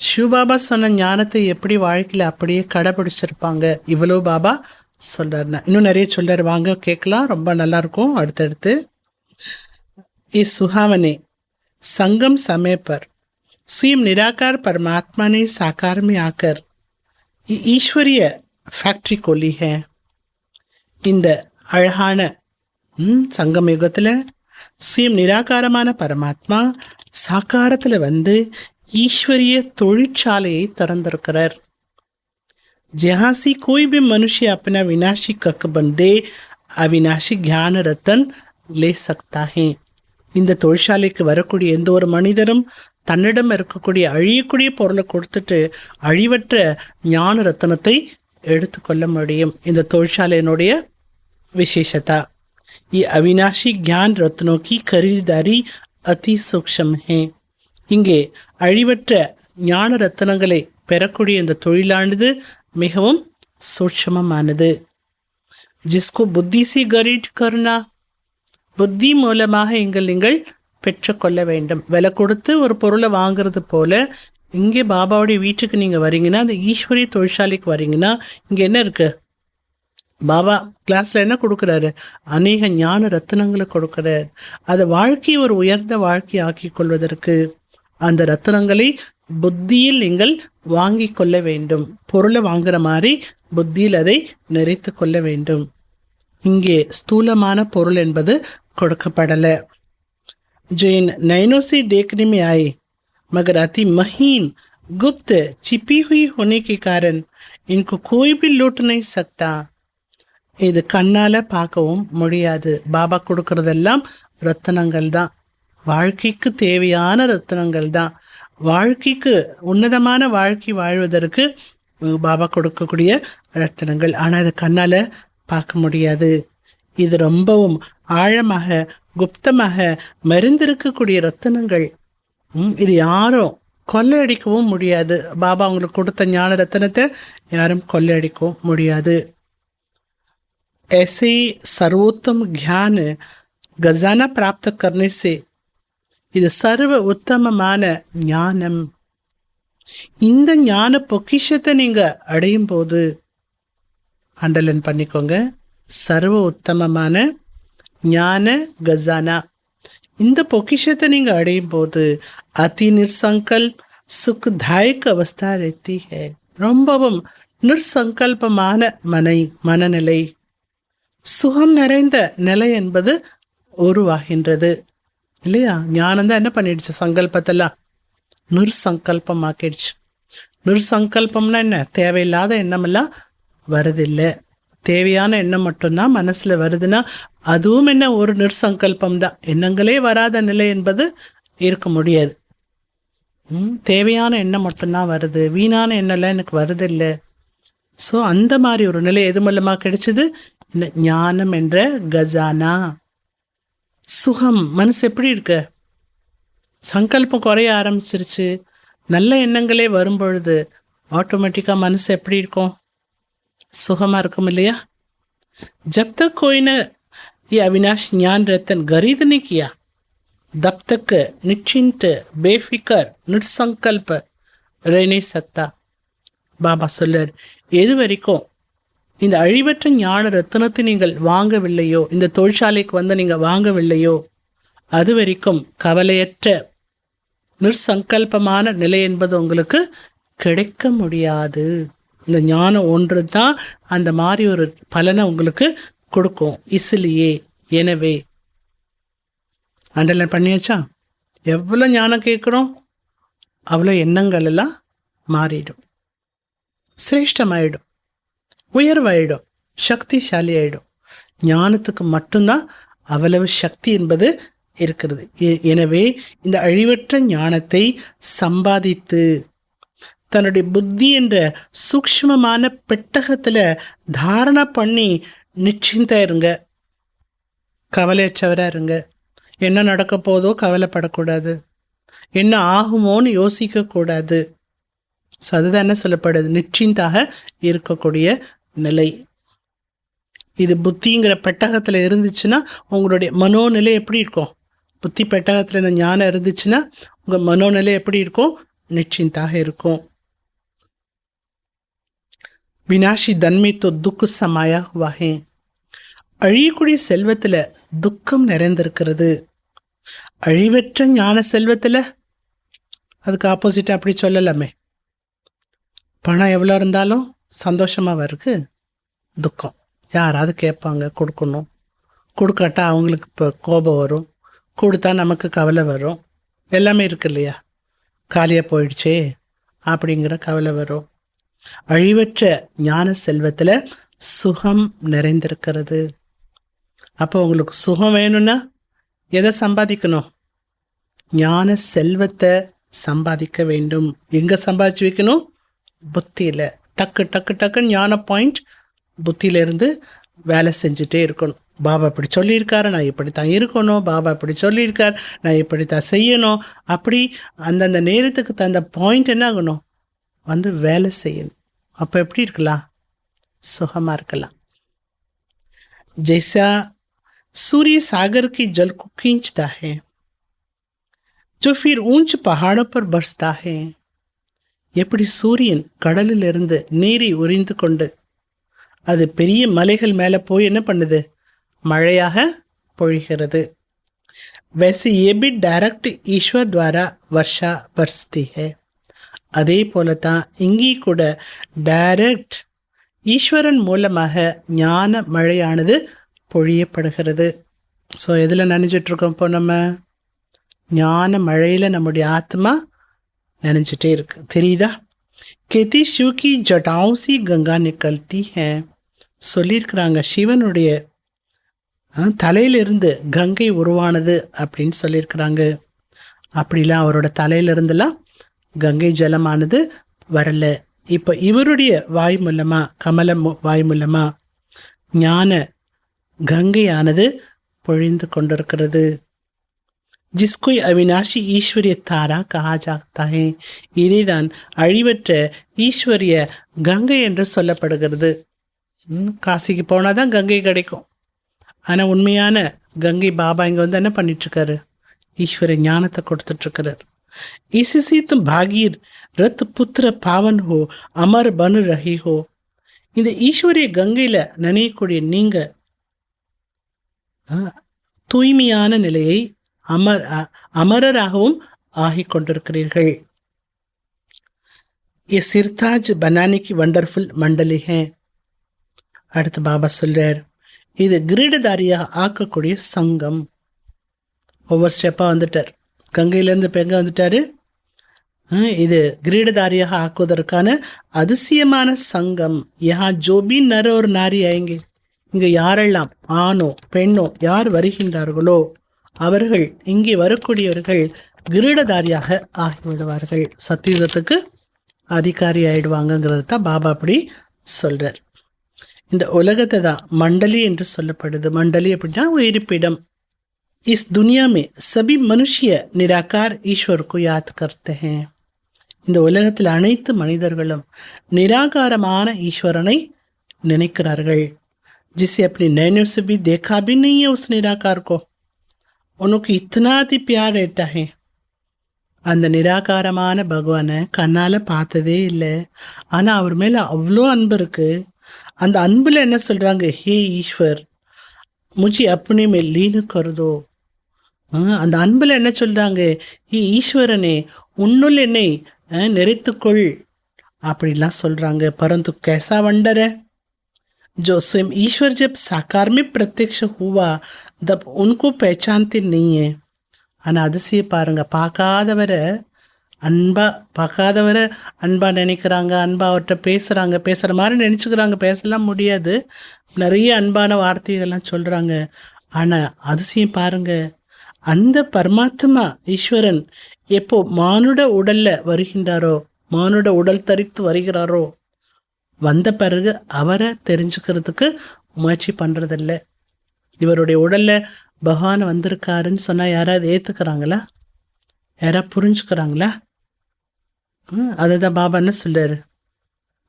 சிவபாபா சொன்ன ஞானத்தை எப்படி வாழ்க்கையில் அப்படியே கடைபிடிச்சிருப்பாங்க. இவ்வளோ பாபா சொல்றாருன்னா இன்னும் நிறைய சொல்றாரு. வாங்க கேட்கலாம், ரொம்ப நல்லா இருக்கும். அடுத்தடுத்து इस सुहावने संगम समय पर स्वयं निराकार परमात्मा ने साकार में आकर ईश्वरीय फैक्ट्री खोली है. இந்த அழகான சங்கம் யுகத்தில் சுயம் நிராகாரமான பரமாத்மா சாக்காரத்தில் வந்து ஈஸ்வரிய தொழிற்சாலையை திறந்திருக்கிறார். जहाँ से कोई भी मनुष्य अपना विनाशी कक बंदे अविनाशी ज्ञान रतन ले सकता है. இந்த தொழிற்சாலைக்கு வரக்கூடிய எந்த ஒரு மனிதரும் தன்னிடம் இருக்கக்கூடிய அழியக்கூடிய பொருளை கொடுத்துட்டு அழிவற்ற ஞான ரத்தனத்தை எடுத்துக்கொள்ள முடியும். இந்த தொழிற்சாலையினுடைய விசேஷதா ये अविनाशी ज्ञान रत्नों की खरीदारी अति सूक्ष्म है. இங்கே அழிவற்ற ஞான ரத்தனங்களை பெறக்கூடிய இந்த தொழிலானது மிகவும் சூட்சமமானது. जिसको बुद्धि से गरीड करना, புத்தி மூலமாக நீங்கள் பெற்றுக்கொள்ள வேண்டும். விலை கொடுத்து ஒரு பொருளை வாங்குறது போல இங்கே பாபாவுடைய வீட்டுக்கு நீங்கள் வரீங்கன்னா, அந்த ஈஸ்வரிய தொழிற்சாலைக்கு வரீங்கன்னா, இங்கே என்ன இருக்குது? பாபா கிளாஸில் என்ன கொடுக்குறாரு? அநேக ஞான ரத்தினங்களை கொடுக்குறார். அதை வாழ்க்கையை ஒரு உயர்ந்த வாழ்க்கை ஆக்கி கொள்வதற்கு அந்த ரத்தினங்களை புத்தியில் நீங்கள் வாங்கி கொள்ள வேண்டும். பொருளை வாங்குற மாதிரி புத்தியில் அதை நிறைத்து கொள்ள வேண்டும். இங்கே ஸ்தூலமான பொருள் என்பது கொடுக்கப்படலை. जो इन नयनों से देखने में आए मगर अति महीन गुप्त छिपी हुई होने के कारण इनको कोई भी लूट नहीं सकता. இது கண்ணால் பார்க்கவும் முடியாது. பாபா கொடுக்கறதெல்லாம் ரத்தினங்கள் தான், வாழ்க்கைக்கு தேவையான ரத்தினங்கள் தான். வாழ்க்கைக்கு உன்னதமான வாழ்க்கை வாழ்வதற்கு பாபா கொடுக்கக்கூடிய ரத்தினங்கள். ஆனால் அதை கண்ணால் பார்க்க முடியாது. இது ரொம்பவும் ஆழமாக குப்தமாக மறைந்திருக்கக்கூடிய ரத்தினங்கள். இது யாரும் கொள்ளையடிக்கவும் முடியாது. பாபா அவங்களுக்கு கொடுத்த ஞான ரத்தினத்தை யாரும் கொள்ளையடிக்கவும் முடியாது. ऐसे सर्वोत्तम ज्ञान खजाना प्राप्त करने से இது சர்வ உத்தமமான ஞானம். இந்த ஞான பொக்கிஷத்தை நீங்கள் அடையும் போது அண்டர்லைன் பண்ணிக்கோங்க, சர்வ உத்தமமான ஞான கஜானா. இந்த பொக்கிஷத்தை நீங்கள் அடையும் போது அதி நிர்சங்கல்ப் சுக்தாயக் அவஸ்தா रहती है. ரொம்பவும் நிர்சங்கல்பமான மனநிலை, சுகம் நிறைந்த நிலை என்பது உருவாகின்றது இல்லையா? ஞானம் தான் என்ன பண்ணிடுச்சு? சங்கல்பத்தெல்லாம் நிர்சங்கல்பமாக்கிடுச்சு. நிர்சங்கல்பம்னா என்ன? தேவையில்லாத எண்ணமெல்லாம் வருதில்லை. தேவையான எண்ணம் மட்டும்தான் மனசில் வருதுன்னா அதுவும் என்ன? ஒரு நிர்சங்கல்பம் தான். எண்ணங்களே வராத நிலை என்பது இருக்க முடியாது. தேவையான எண்ணம் மட்டும்தான் வருது, வீணான எண்ணம்லாம் எனக்கு வருதில்லை. ஸோ அந்த மாதிரி ஒரு நிலை எது மூலமாக கிடைச்சிது? ஞானம் என்ற கஜானா. சுகம். மனசு எப்படி இருக்கு? சங்கல்பம் குறைய ஆரம்பிச்சிருச்சு. நல்ல எண்ணங்களே வரும்பொழுது ஆட்டோமேட்டிக்காக மனசு எப்படி இருக்கும்? சுகமாக இருக்கும் இல்லையா? जब तक कोई ने ये अविनाश ज्ञान रतन खरीद नहीं किया तब तक निश्चिंत बेफिक्र निसंकल्प रह नहीं सकता. பாபா சொல்லார், எது வரைக்கும் இந்த அழிவற்ற ஞான ரத்தினத்தை நீங்கள் வாங்கவில்லையோ, இந்த தொழிற்சாலைக்கு வந்து நீங்கள் வாங்கவில்லையோ, அது வரைக்கும் கவலையற்ற நிர்சங்கல்பமான நிலை என்பது உங்களுக்கு கிடைக்க முடியாது. இந்த ஞானம் ஒன்று தான் அந்த மாதிரி ஒரு பலனை உங்களுக்கு கொடுக்கும். இசிலியே, எனவே அண்டர்லைன் பண்ணியாச்சா? எவ்வளோ ஞானம் கேட்குறோம் அவ்வளோ எண்ணங்கள் எல்லாம் மாறிடும், சிரேஷ்டமாயிடும், உயர்வாயிடும், சக்திசாலி ஆயிடும். ஞானத்துக்கு மட்டும்தான் அவ்வளவு சக்தி என்பது இருக்கிறது. எனவே இந்த அழிவற்ற ஞானத்தை சம்பாதித்து தன்னுடைய புத்தி என்ற சூக்ஷ்மமான பெட்டகத்தில் தாரணா பண்ணி நிச்சயந்தா இருங்க, கவலையற்றவராக இருங்க. என்ன நடக்க போதோ கவலைப்படக்கூடாது, என்ன ஆகுமோன்னு யோசிக்கக்கூடாது. ஸோ அதுதான் என்ன சொல்லப்படுது? நிச்சயந்தாக இருக்கக்கூடிய நிலை. இது புத்திங்கிற பெட்டகத்தில் இருந்துச்சுன்னா உங்களுடைய மனோநிலை எப்படி இருக்கும்? புத்தி பெட்டகத்தில் இந்த ஞானம் இருந்துச்சுன்னா உங்கள் மனோநிலை எப்படி இருக்கும்? நிச்சயந்தாக இருக்கும். வினாஷி தன்மை தோ துக்கு சமாயா ஹுவாஹே. அழியக்கூடிய செல்வத்தில் துக்கம் நிறைந்திருக்கிறது. அழிவற்ற ஞான செல்வத்தில் அதுக்கு ஆப்போசிட்டாக அப்படி சொல்லலாமே, பணம் எவ்வளோ இருந்தாலும் சந்தோஷமாக இருக்கு, துக்கம். யாராவது கேட்பாங்க, கொடுக்கணும், கொடுக்காட்டா அவங்களுக்கு இப்போ கோபம் வரும், கொடுத்தா நமக்கு கவலை வரும், எல்லாமே இருக்கு இல்லையா? காலியாக போயிடுச்சே அப்படிங்கிற கவலை வரும். அழிவற்ற ஞான செல்வத்தில் சுகம் நிறைந்திருக்கிறது. அப்போ உங்களுக்கு சுகம் வேணும்னா எதை சம்பாதிக்கணும்? ஞான செல்வத்தை சம்பாதிக்க வேண்டும். எங்கே சம்பாதிச்சு வைக்கணும்? புத்தியில். டக்கு டக்கு டக்குன்னு ஞான பாயிண்ட் புத்தியிலேருந்து வேலை செஞ்சுட்டே இருக்கணும். பாபா இப்படி சொல்லியிருக்காரு, நான் இப்படித்தான் இருக்கணும், பாபா இப்படி சொல்லியிருக்கார், நான் இப்படித்தான் செய்யணும். அப்படி அந்தந்த நேரத்துக்கு தந்த பாயிண்ட் என்ன ஆகணும்? வந்து வேலை செய்யணும். அப்போ எப்படி இருக்கலாம்? சுகமாக இருக்கலாம். जैसा सूर्य सागर की जल को खींचता है जो फिर ऊंच पहाड़ों पर बरसता है. எப்படி சூரியன் கடலிலிருந்து நீரை உறிந்து கொண்டு அது பெரிய மலைகள் மேலே போய் என்ன பண்ணுது? மழையாக பொழிகிறது. वैसे ये भी डायरेक्ट ईश्वर द्वारा वर्षा बरसती है. அதே போல தான் இங்கே கூட டைரக்ட் ஈஸ்வரன் மூலமாக ஞான மழையானது பொழியப்படுகிறது. ஸோ எதில் நினைஞ்சிட்ருக்கோம்? இப்போ நம்ம ஞான மழையில் நம்முடைய ஆத்மா நினைஞ்சிட்டே இருக்கு. தெரியுதா? கேத்தி शिव की जटाओं से गंगा निकलती है. சொல்லியிருக்கிறாங்க சிவனுடைய தலையிலிருந்து கங்கை உருவானது அப்படின்னு சொல்லியிருக்கிறாங்க. அப்படிலாம் அவரோட தலையிலிருந்துலாம் கங்கை ஜலமானது வரல. இப்போ இவருடைய வாய் மூலமாக, கமல வாய் மூலமாக ஞான கங்கையானது பொழிந்து கொண்டிருக்கிறது. जिसको अविनाशी ईश्वरीय तारा कहा जाता है. இதுதான் அழிவற்ற ஈஸ்வரிய கங்கை என்று சொல்லப்படுகிறது. காசிக்கு போனால் தான் கங்கை கிடைக்கும். ஆனால் உண்மையான கங்கை பாபா இங்கே வந்து என்ன பண்ணிட்டுருக்காரு? ஈஸ்வர ஞானத்தை கொடுத்துட்ருக்கிறார். इससे तुम भागीर रथ पुत्र पावन हो अमर बन रही हो. இந்த ஈஸ்வரிய கங்கையில் நினையக்கூடிய நீங்கள் தூய்மையான நிலையை அமரராகவும் ஆகிக் கொண்டிருக்கிறீர்கள். ये सिरताज बनाने की वंडरफुल मंडली है. அடுத்து பாபா சொல்றார், இது கிரீடதாரியாக ஆக்கக்கூடிய சங்கம். ஒவ்வொரு ஸ்டெப்பாக வந்துட்டார். கங்கையிலேருந்து இப்போ எங்கே வந்துட்டார்? இது கிரீடதாரியாக ஆக்குவதற்கான அதிசயமான சங்கம். யஹா ஜோபி நர ஒரு நாரி ஆயங்க. இங்கே யாரெல்லாம் ஆணோ பெண்ணோ யார் வருகின்றார்களோ அவர்கள், இங்கே வரக்கூடியவர்கள் கிரீடதாரியாக ஆகிவிடுவார்கள். சத்தியுகத்துக்கு அதிகாரி ஆயிடுவாங்கங்கிறது தான் பாபா அப்படி சொல்கிறார். இந்த உலகத்தை தான் மண்டலி என்று சொல்லப்படுது. மண்டலி அப்படின்னா இருப்பிடம். इस दुनिया में सभी मनुष्य निराकार ईश्वर को याद करते हैं. இந்த உலகத்தில் அனைத்து மனிதர்களும் நிராகாரமான ஈஸ்வரனை நினைக்கிறார்கள். जिसे अपनी नैनों से भी देखा भी नहीं है उस निराकार को, उनको इतना ही प्यार रहता है. அந்த நிராகாரமான பகவானை கண்ணால் பார்த்ததே இல்லை, ஆனால் அவர் மேலே அவ்வளோ அன்பு இருக்குது. அந்த அன்பில் என்ன சொல்கிறாங்க? ஹே ஈஸ்வர் முஜி அப்பனே மே லீனு கருதோ. அந்த அன்பில் என்ன சொல்கிறாங்க? ஈஸ்வரனே உன்னுள் என்னை நிறைத்துக்கொள் அப்படிலாம் சொல்கிறாங்க. பரந்து कैसा वंडर है जो स्वयं ईश्वर जब साकार में प्रत्यक्ष हुआ तब उनको पहचानते नहीं है. ஆனால் அதிசய பாருங்க, பார்க்காதவரை அன்பாக நினைக்கிறாங்க, அன்பாக அவர்கிட்ட பேசுகிற மாதிரி நினச்சிக்கிறாங்க. பேசலாம் முடியாது, நிறைய அன்பான வார்த்தைகள்லாம் சொல்கிறாங்க. ஆனால் அதிசயம் பாருங்க, அந்த பரமாத்மா ஈஸ்வரன் எப்போ மானுட உடலில் வருகின்றாரோ, மானுட உடல் தரித்து வருகிறாரோ, வந்த பிறகு அவரை தெரிஞ்சுக்கிறதுக்கு முயற்சி பண்ணுறதில்ல. இவருடைய உடலில் பகவான் வந்திருக்காருன்னு சொன்னால் யாராவது ஏற்றுக்கிறாங்களா? யாராவது புரிஞ்சுக்கிறாங்களா? அதை தான் பாபா என்ன சொல்றாரு?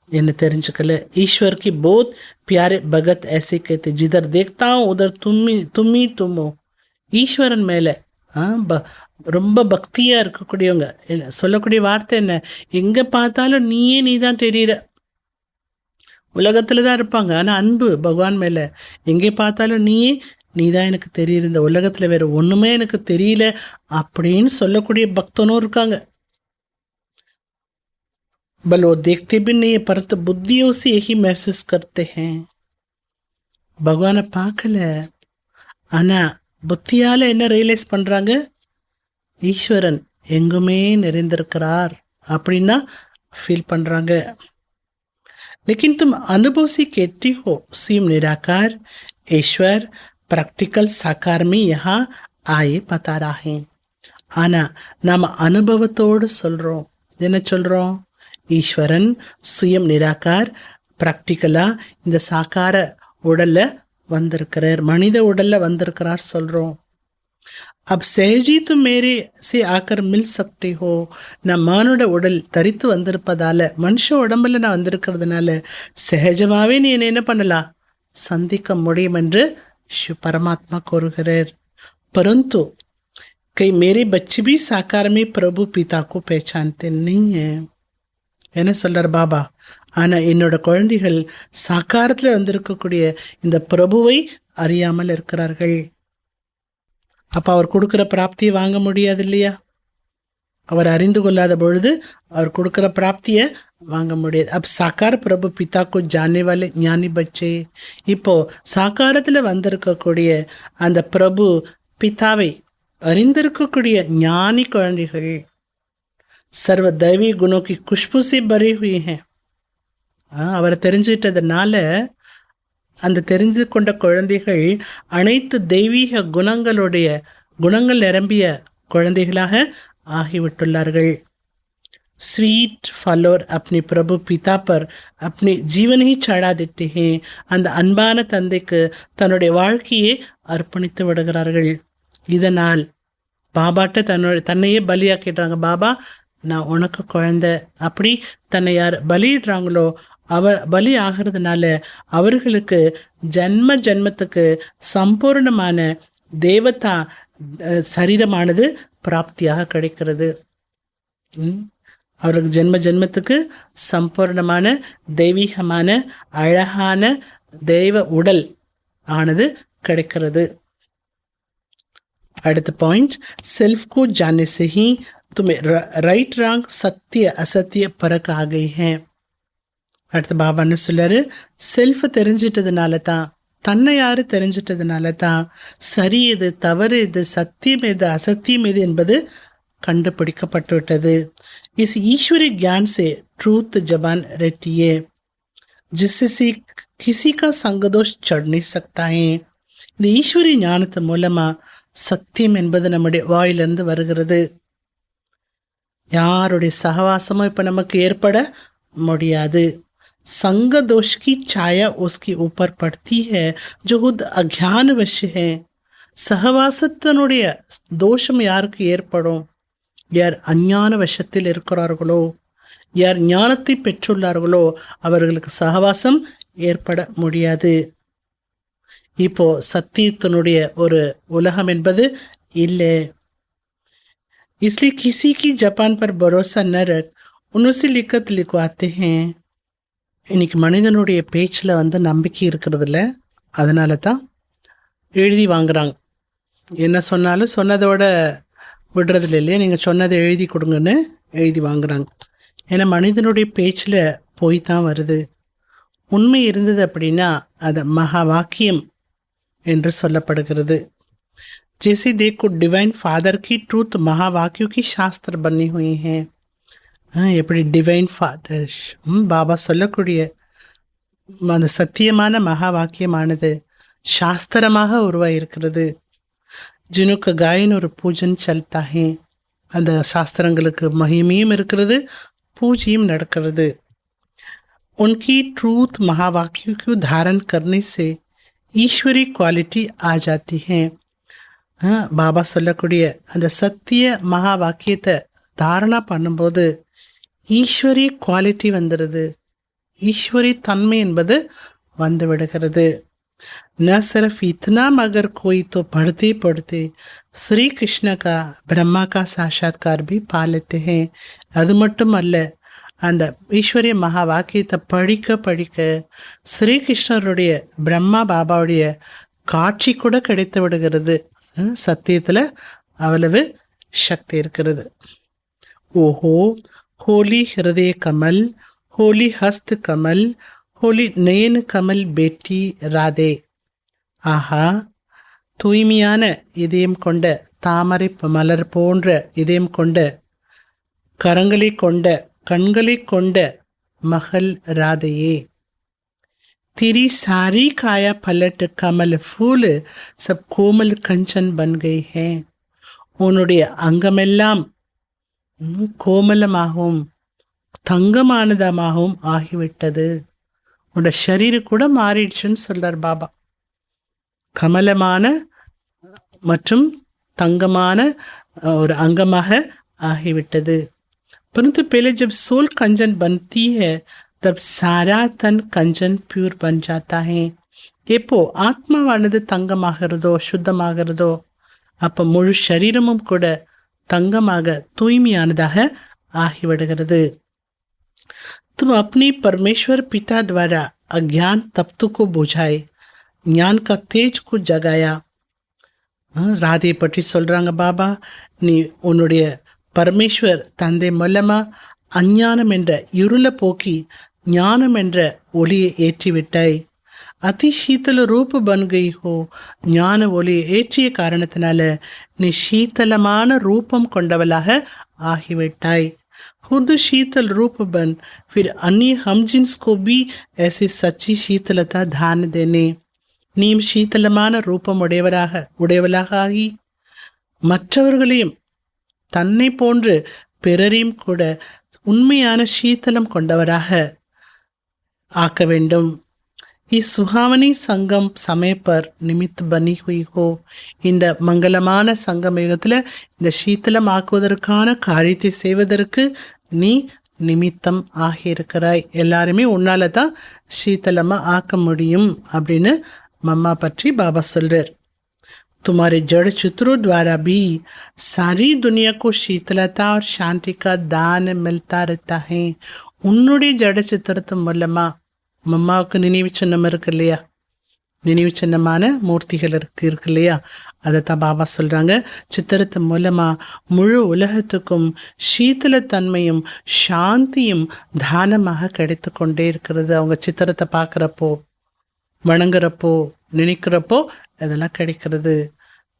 என்ன தெரிஞ்சுக்கல. ஈஸ்வர் கி போத் பியாரே பகத் ऐसे कहते जिधर देखता हूँ उधर तुम हो. ஈஸ்வரன் மேலே ரொம்ப பக்தியாக இருக்கக்கூடியவங்க என்ன சொல்லக்கூடிய வார்த்தை என்ன? எங்கே பார்த்தாலும் நீ தான் தெரியுற. உலகத்தில் தான் இருப்பாங்க, ஆனால் அன்பு பகவான் மேலே. எங்கே பார்த்தாலும் நீ தான் எனக்கு தெரியுற, இந்த உலகத்தில் வேறு ஒன்றுமே எனக்கு தெரியல அப்படின்னு சொல்லக்கூடிய பக்தனும் இருக்காங்க. பலோ देखते भी नहीं परंतु बुद्धियों से यही महसूस करते हैं. பகவானை பார்க்கல, ஆனால் புத்தியால் என்ன ரியலைஸ் பண்ணுறாங்க? ஈஸ்வரன் எங்குமே நிறைந்திருக்கிறார் அப்படின்னா ஃபீல் பண்ணுறாங்க. लेकिन तुम अनुभव से कहती हो स्वयं निराकार ईश्वर प्रैक्टिकल साकार में यहाँ आए बता रहा है. ஆனால் நாம் அனுபவத்தோடு சொல்கிறோம். என்ன சொல்கிறோம்? ஈஸ்வரன் சுயம் நிராகார் ப்ராக்டிக்கலாக இந்த சாக்கார உடலில் வந்திருக்கிறார், மனித உடலில் வந்திருக்கிறார் சொல்கிறோம். अब सहजी तुम मेरे से आकर मिल सकते हो. நான் மானுட உடல் தரித்து வந்திருப்பதால, மனுஷ உடம்புல நான் வந்திருக்கிறதுனால சகஜமாகவே நீ என்ன பண்ணலாம், சந்திக்க முடியும் என்று பரமாத்மா கூறுகிறார். परंतु कई मेरे बच्चे भी साकार में प्रभु पिता को पहचानते नहीं है. என்ன சொல்றார் பாபா? ஆனால் என்னோட குழந்தைகள் சாக்காரத்தில் வந்திருக்கக்கூடிய இந்த பிரபுவை அறியாமல் இருக்கிறார்கள். அப்போ அவர் கொடுக்குற பிராப்தியை வாங்க முடியாது இல்லையா? அவர் அறிந்து கொள்ளாத பொழுது அவர் கொடுக்குற பிராப்தியை வாங்க முடியாது. அப் சாக்கார பிரபு பிதாக்கு ஜானே வாலே ஞானி பச்சே. இப்போ சாக்காரத்தில் வந்திருக்கக்கூடிய அந்த பிரபு பிதாவை அறிந்திருக்கக்கூடிய ஞானி குழந்தைகள் சர்வ தெய்வீ குணோக்கி குஷ்புசி பரி ஹுயி ஹே. அவரை தெரிஞ்சுக்கிட்டதுனால அந்த தெரிந்து கொண்ட குழந்தைகள் அனைத்து தெய்வீக குணங்கள் நிரம்பிய குழந்தைகளாக ஆகிவிட்டுள்ளார்கள். ஸ்வீட் ஃபாலோர் अपने प्रभु पिता पर अपने जीवन ही चढ़ा देते हैं. அந்த அன்பான தந்தைக்கு தன்னுடைய வாழ்க்கையை அர்ப்பணித்து விடுகிறார்கள். இதனால் பாபாட்ட தன்னையே பலியாக்கிடுறாங்க. பாபா நான் உனக்கு குழந்தை அப்படி தன்னை யார் பலியிடுறாங்களோ பலி ஆகிறதுனால அவர்களுக்கு ஜென்மத்துக்கு சம்பூர்ணமான தேவதா சரீரமானது பிராப்தியாக கிடைக்கிறது. அவர்களுக்கு ஜென்மத்துக்கு சம்பூர்ணமான தெய்வீகமான அழகான தெய்வ உடல் ஆனது கிடைக்கிறது. அடுத்த பாயிண்ட், செல்ஃப் को जानने से ही तुम्हें राइट रॉन्ग सत्य असत्य परख आ गई है. அடுத்து பாபான்னு சொல்லாரு, செல்ஃப் தெரிஞ்சிட்டதுனால தான், தன்னை யாரு தெரிஞ்சிட்டதுனால தான் சரி எது தவறு எது சத்தியம் எது அசத்தியம் எது என்பது கண்டுபிடிக்கப்பட்டு விட்டது. इस ईश्वरी ज्ञान से ट्रूथ जबान रहती है जिससे किसी का संगदोष चढ़ नहीं सकता है. இந்த ஈஸ்வரி ஞானத்து மூலமா சத்தியம் என்பது நம்முடைய வாயிலிருந்து வருகிறது. யாருடைய சகவாசமும் இப்போ நமக்கு ஏற்பட முடியாது. संग दोष की छाया उसके ऊपर पड़ती है जो खुद अज्ञानवश है. சகவாசத்தினுடைய தோஷம் யாருக்கு ஏற்படும்? யார் அஞ்ஞான வசத்தில் இருக்கிறார்களோ, யார் ஞானத்தை பெற்றுள்ளார்களோ அவர்களுக்கு சகவாசம் ஏற்பட முடியாது. இப்போ சத்தியத்தினுடைய ஒரு உலகம் என்பது இல்லை. इसलिए किसी की जबान पर भरोसा न रख उनसे लिखत लिखवाते हैं. இன்னைக்கு மனிதனுடைய பேச்சில் நம்பிக்கை இருக்கிறதில்ல, அதனால தான் எழுதி வாங்குறாங்க. என்ன சொன்னாலும் சொன்னதோட விடுறதில்ல இல்லையா? நீங்கள் சொன்னதை எழுதி கொடுங்கன்னு எழுதி வாங்குறாங்க. ஏன்னா மனிதனுடைய பேச்சில் போய் தான் வருது. உண்மை இருந்தது அப்படின்னா அது மகா வாக்கியம் என்று சொல்லப்படுகிறது. जैसे देखो डिवाइन फादर की ट्रूथ महावाक्यों की शास्त्र बनी हुई हैं. எப்படி டிவைன் ஃபாதர் பாபா சொல்லக்கூடிய அந்த சத்தியமான மகா வாக்கியமானது சாஸ்திரமாக உருவாயிருக்கிறது. ஜினுக்கு காயின் ஒரு பூஜன் சல்தாஹே. அந்த சாஸ்திரங்களுக்கு மகிமையும் இருக்கிறது, பூஜையும் நடக்கிறது. उनकी ट्रूथ महावाक्यों को धारण करने से ईश्वरी क्वालिटी आ जाती है. பாபா சொல்லக்கூடிய அந்த சத்திய மகா வாக்கியத்தை தாரணா பண்ணும்போது ஈஸ்வரி குவாலிட்டி வந்துடுது, ஈஸ்வரி தன்மை என்பது வந்து விடுகிறது. न सिर्फ इतना मगर कोई तो पढ़ते पढ़ते श्री कृष्ण का ब्रह्मा का साक्षात्कार भी पा लेते हैं. அது மட்டும் அல்ல, அந்த ஈஸ்வரிய மகா வாக்கியத்தை படிக்க படிக்க ஸ்ரீகிருஷ்ணருடைய பிரம்மா பாபாவுடைய காட்சி கூட கிடைத்து விடுகிறது. சத்தியத்தில் அவ்வளவு சக்தி இருக்கிறது. ஓஹோ, होली हृदय कमल, होली हस्त कमल, होली नयन कमल बेटी राधे. ஆஹா, தூய்மையான இதயம் கொண்ட தாமரை மலர் போன்ற இதயம் கொண்ட கரங்களை கொண்ட கண்களை கொண்ட மகள் ராதையே. तेरी सारी काया पलट कमल फूल सब कोमल कंचन बन गई है. உன்னுடைய அங்கமெல்லாம் கோமலமாகவும் தங்கமானதமாகவும் ஆகிவிட்டது. உன்னோட ஷரீரம் கூட மாறிடுச்சுன்னு சொல்றார் பாபா. கமலமான மற்றும் தங்கமான ஒரு அங்கமாக ஆகிவிட்டது. परंतु पहले जब सोल कंचन बनती है तब सारा तन कंचन प्यूर बन जाता है. எப்போ ஆத்மாவானது தங்கமாகிறதோ சுத்தமாகிறதோ அப்போ முழு சரீரமும் கூட தங்கமாக தூய்மையானதாக ஆகிவிடுகிறது. तुम अपनी परमेश्वर पिता द्वारा अज्ञान तप्तों को बुझाए, ज्ञान का तेज को जगाया. ராதை பற்றி சொல்றாங்க பாபா, நீ உன்னுடைய பரமேஸ்வர் தந்தை மூலமா அஞ்ஞானம் என்ற இருளை போக்கி ஞானம் என்ற ஒளியை ஏற்றிவிட்டாய். அதி சீத்தல ரூப பன்கை ஹோ. ஞான ஒளியை ஏற்றிய காரணத்தினால நீ சீத்தலமான ரூபம் கொண்டவளாக ஆகிவிட்டாய். खुद शीतल रूप बन, फिर अन्य हम जिन्स को भी ऐसी सच्ची शीतलता ध्यान देने. நீம் சீத்தலமான ரூபம் உடையவளாக ஆகி மற்றவர்களையும் தன்னை போன்று பிறரையும் கூட உண்மையான சீத்தலம் கொண்டவராக ஆக்க வேண்டும். இஸ் சுகாவனி சங்கம் சமயப்பர் நிமித் பனி ஹுய் ஹோ. இந்த மங்களமான சங்கம் யுகத்தில் இந்த சீத்தலம் ஆக்குவதற்கான காரியத்தை செய்வதற்கு நீ நிமித்தம் ஆகியிருக்கிறாய். எல்லாருமே உன்னால தான் சீத்தலமாக ஆக்க முடியும் அப்படின்னு மம்மா பற்றி பாபா சொல்றார். तुम्हारे जड़ चित्रों द्वारा भी सारी दुनिया को शीतलता और शांति का दान मिलता रहता है. உன்னுடைய ஜட சித்திரத்து மூலமா மம்மாவுக்கு நினைவு சின்னம் இருக்கு இல்லையா, நினைவு சின்னமான மூர்த்திகள் இருக்கு இல்லையா, அதைத்தான் பாபா சொல்றாங்க. சித்திரத்து மூலமா முழு உலகத்துக்கும் சீத்தலத்தன்மையும் சாந்தியும் தானமாக கிடைத்து கொண்டே இருக்கிறது. அவங்க சித்திரத்தை பார்க்குறப்போ வணங்குறப்போ நினைக்கிறப்போ அதெல்லாம் கிடைக்கிறது.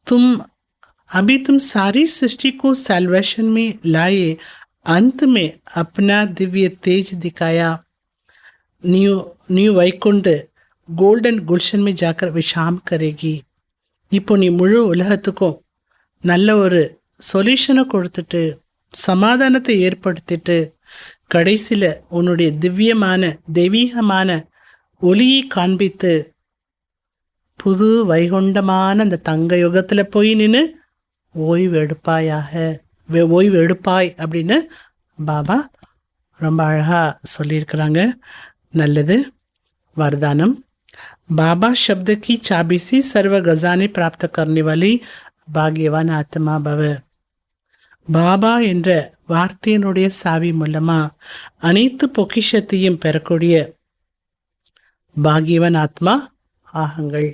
तुम सारी सृष्टि को सैल्वेशन में लाए, अंत में अपना दिव्य तेज दिखाया. न्यू वैकुंठ गोल्डन गुलशन में जाकर विश्राम करेगी. இப்போ நீ முழு உலகத்துக்கும் நல்ல ஒரு சொல்யூஷனை கொடுத்துட்டு சமாதானத்தை ஏற்படுத்திட்டு கடைசியில் உன்னுடைய திவ்யமான தெய்வீகமான ஒளியை காண்பித்து புது வைகுண்டமான அந்த தங்க யுகத்தில் போய் நின்று ஓய்வு எடுப்பாய் அப்படின்னு பாபா ரொம்ப அழகாக சொல்லியிருக்கிறாங்க. நல்லது. वरदानम. बाबा शब्द की चाबी से सर्व गजाने प्राप्त करने वाली भाग्यवान आत्मा भव. பாபா என்ற வார்த்தையினுடைய சாவி மூலமா அனைத்து பொக்கிஷத்தையும் பெறக்கூடிய பாக்யவான் ஆத்மா ஆகுங்கள்.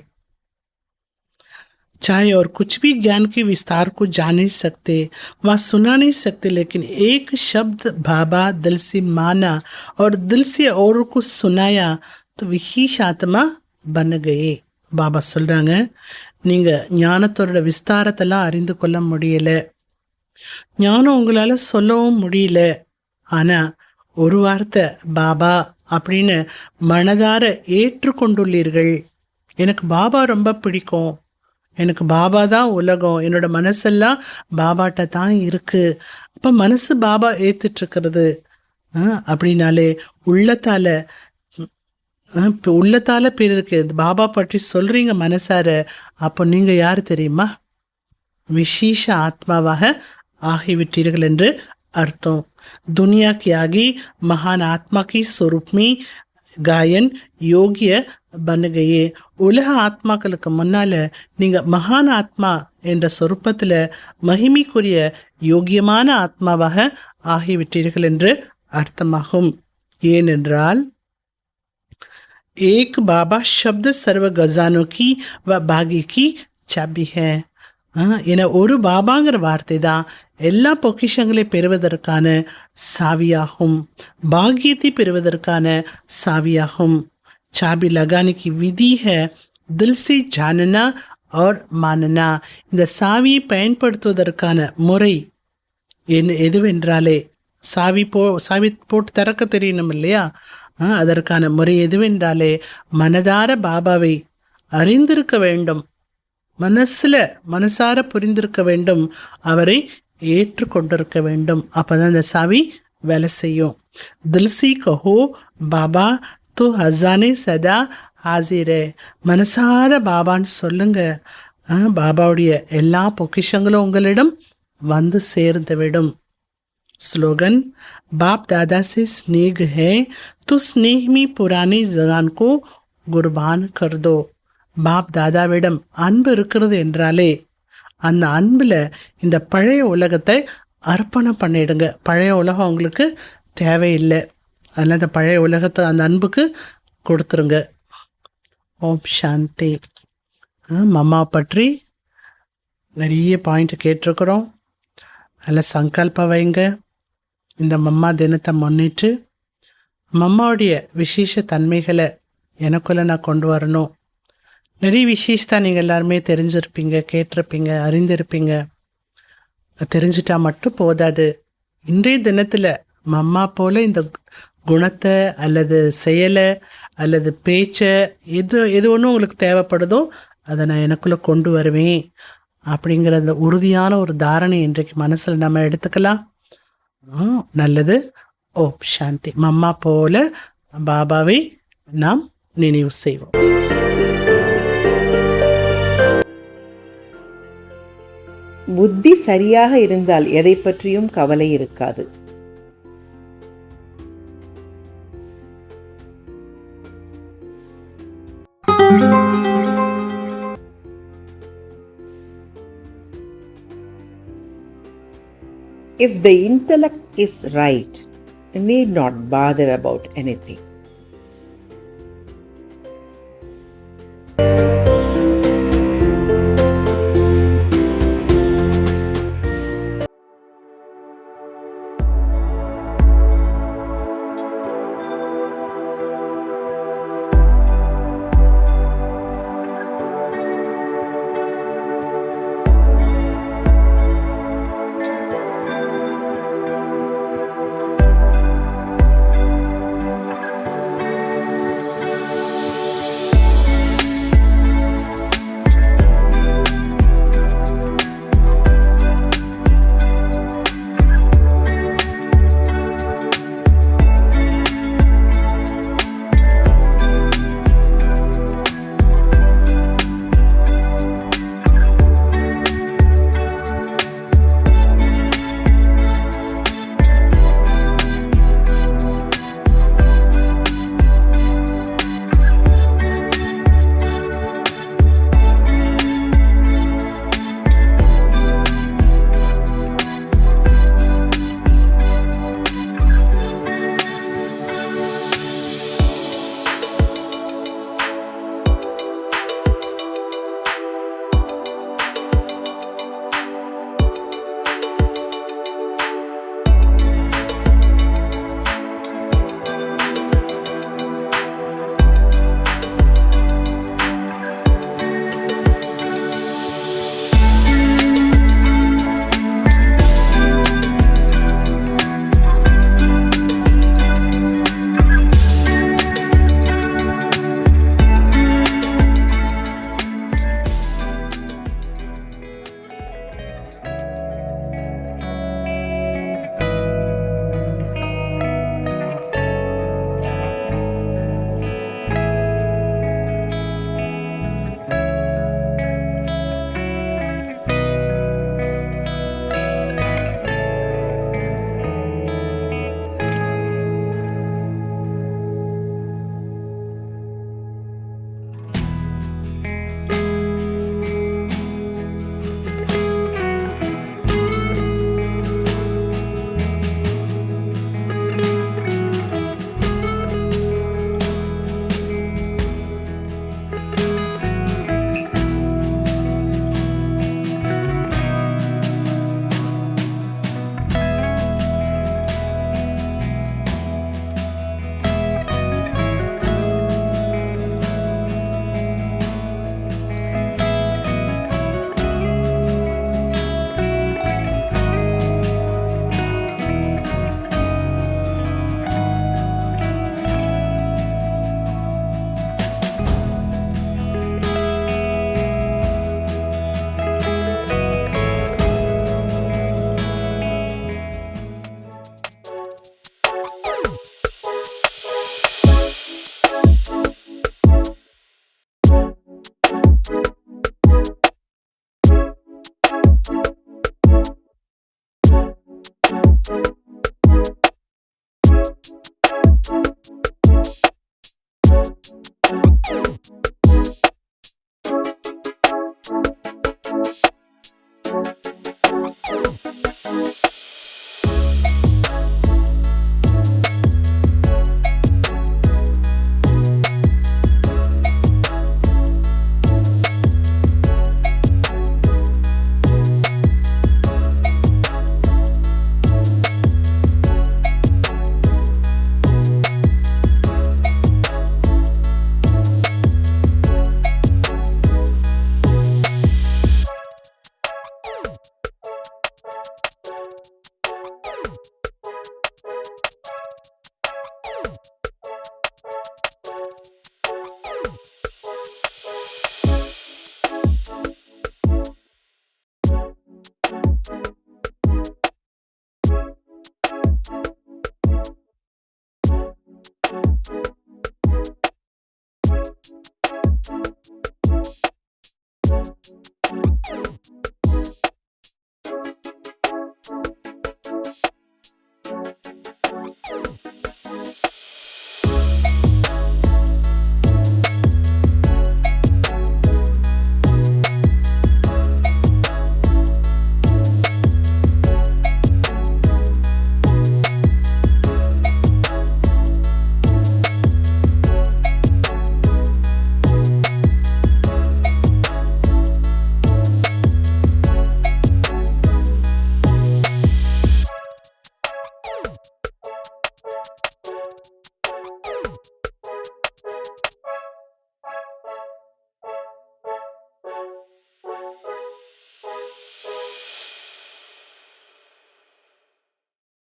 चाहे और कुछ भी ज्ञान के विस्तार को जान नहीं सकते, वह सुना नहीं सकते, लेकिन एक शब्द बाबा दिल से माना और दिल से और को सुनाया तो विशेष आत्मा बन गए. பாபா சொல்றாங்க, நீங்க ஞானத்தோட விஸ்தாரத்தெல்லாம் அறிந்து கொள்ள முடியல, ஞானம் உங்களால சொல்லவும் முடியல, ஆனா ஒரு வார்த்தை பாபா அப்படின்னு மனதார ஏற்றுக்கொண்டுள்ளீர்கள். எனக்கு பாபா ரொம்ப பிடிக்கும், எனக்கு பாபா தான் உலகம், என்னோட மனசெல்லாம் பாபாட்ட தான் இருக்கு. அப்போ மனசு பாபா ஏற்றுட்ருக்கிறது அப்படின்னாலே உள்ளத்தால பிறருக்கு பாபா பற்றி சொல்றீங்க மனசார. அப்போ நீங்க யார் தெரியுமா? விசேஷ ஆத்மாவாக ஆகிவிட்டீர்கள் என்று அர்த்தம். दुनिया की आगे महान आत्मा की स्वरूप में गायन योग्य बन गए. உலக ஆத்மாக்களுக்கு முன்னால நீங்க மகான் ஆத்மா என்ற சொரூபத்தில் மகிமைக்குரிய யோகியமான ஆத்மாவாக ஆகிவிட்டீர்கள் என்று அர்த்தமாகும். ஏனென்றால் एक बाबा शब्द सर्व गजानों की व भाग्य की चाबी है. என ஒரு பாபாங்கிற வார்த்தை தான் எல்லா பொக்கிஷங்களை பெறுவதற்கான சாவியாகும், பாக்கியத்தை பெறுவதற்கான சாவியாகும். चाबी लगाने की विधि है दिल से जानना और मानना. இந்த சாவியை பயன்படுத்துவதற்கான முறை எதுவென்றாலே சாவி போட்டு திறக்க தெரியணும் இல்லையா? அதற்கான முறை எதுவென்றாலே மனதார பாபாவை அறிந்திருக்க வேண்டும், மனசார புரிந்திருக்க வேண்டும், அவரை ஏற்றுக்கொண்டிருக்க வேண்டும். அப்போதான் அந்த சாவி வேலை செய்யும். தில்சி கஹோ பாபா து ஹசானே சதா ஹாசிரே. மனசார பாபான்னு சொல்லுங்க, பாபாவுடைய எல்லா பொக்கிஷங்களும் உங்களிடம் வந்து சேர்ந்து விடும். स्लोगन बाप दादा से स्नेह है तो स्नेह में पुरानी जगान को कुर्बान कर दो. பாப் தாதாவிடம் அன்பு இருக்கிறது என்றாலே அந்த அன்பில் இந்த பழைய உலகத்தை அர்ப்பணம் பண்ணிடுங்க. பழைய உலகம் உங்களுக்கு தேவையில்லை, அதனால் அந்த பழைய உலகத்தை அந்த அன்புக்கு கொடுத்துருங்க. ஓம் சாந்தி. மம்மா பற்றி நிறைய பாயிண்ட் கேட்டிருக்கிறோம். அதில் சங்கல்பம் வைங்க. இந்த மம்மா தினத்தை முன்னிட்டு மம்மாவுடைய விசேஷ தன்மைகளை எனக்குள்ளே நான் கொண்டு வரணும். நிறைய விசேஷத்தை நீங்கள் எல்லாருமே தெரிஞ்சிருப்பீங்க, கேட்டிருப்பீங்க, அறிந்திருப்பீங்க. தெரிஞ்சிட்டா மட்டும் போதாது. இன்றைய தினத்தில் மம்மா போல் இந்த குணத்தை அல்லது செயலை அல்லது பேச்சை எது ஒன்றும் உங்களுக்கு தேவைப்படுதோ அதை நான் எனக்குள்ளே கொண்டு வருவேன் அப்படிங்கிற அந்த உறுதியான ஒரு தாரணை இன்றைக்கு மனசில் நம்ம எடுத்துக்கலாம். நல்லது. ஓம் சாந்தி. மம்மா போல பாபாவை நாம் நினைவு செய்வோம். புத்தி சரியாக இருந்தால் எதை பற்றியும் கவலை இருக்காது. If the intellect is right, need not bother about anything.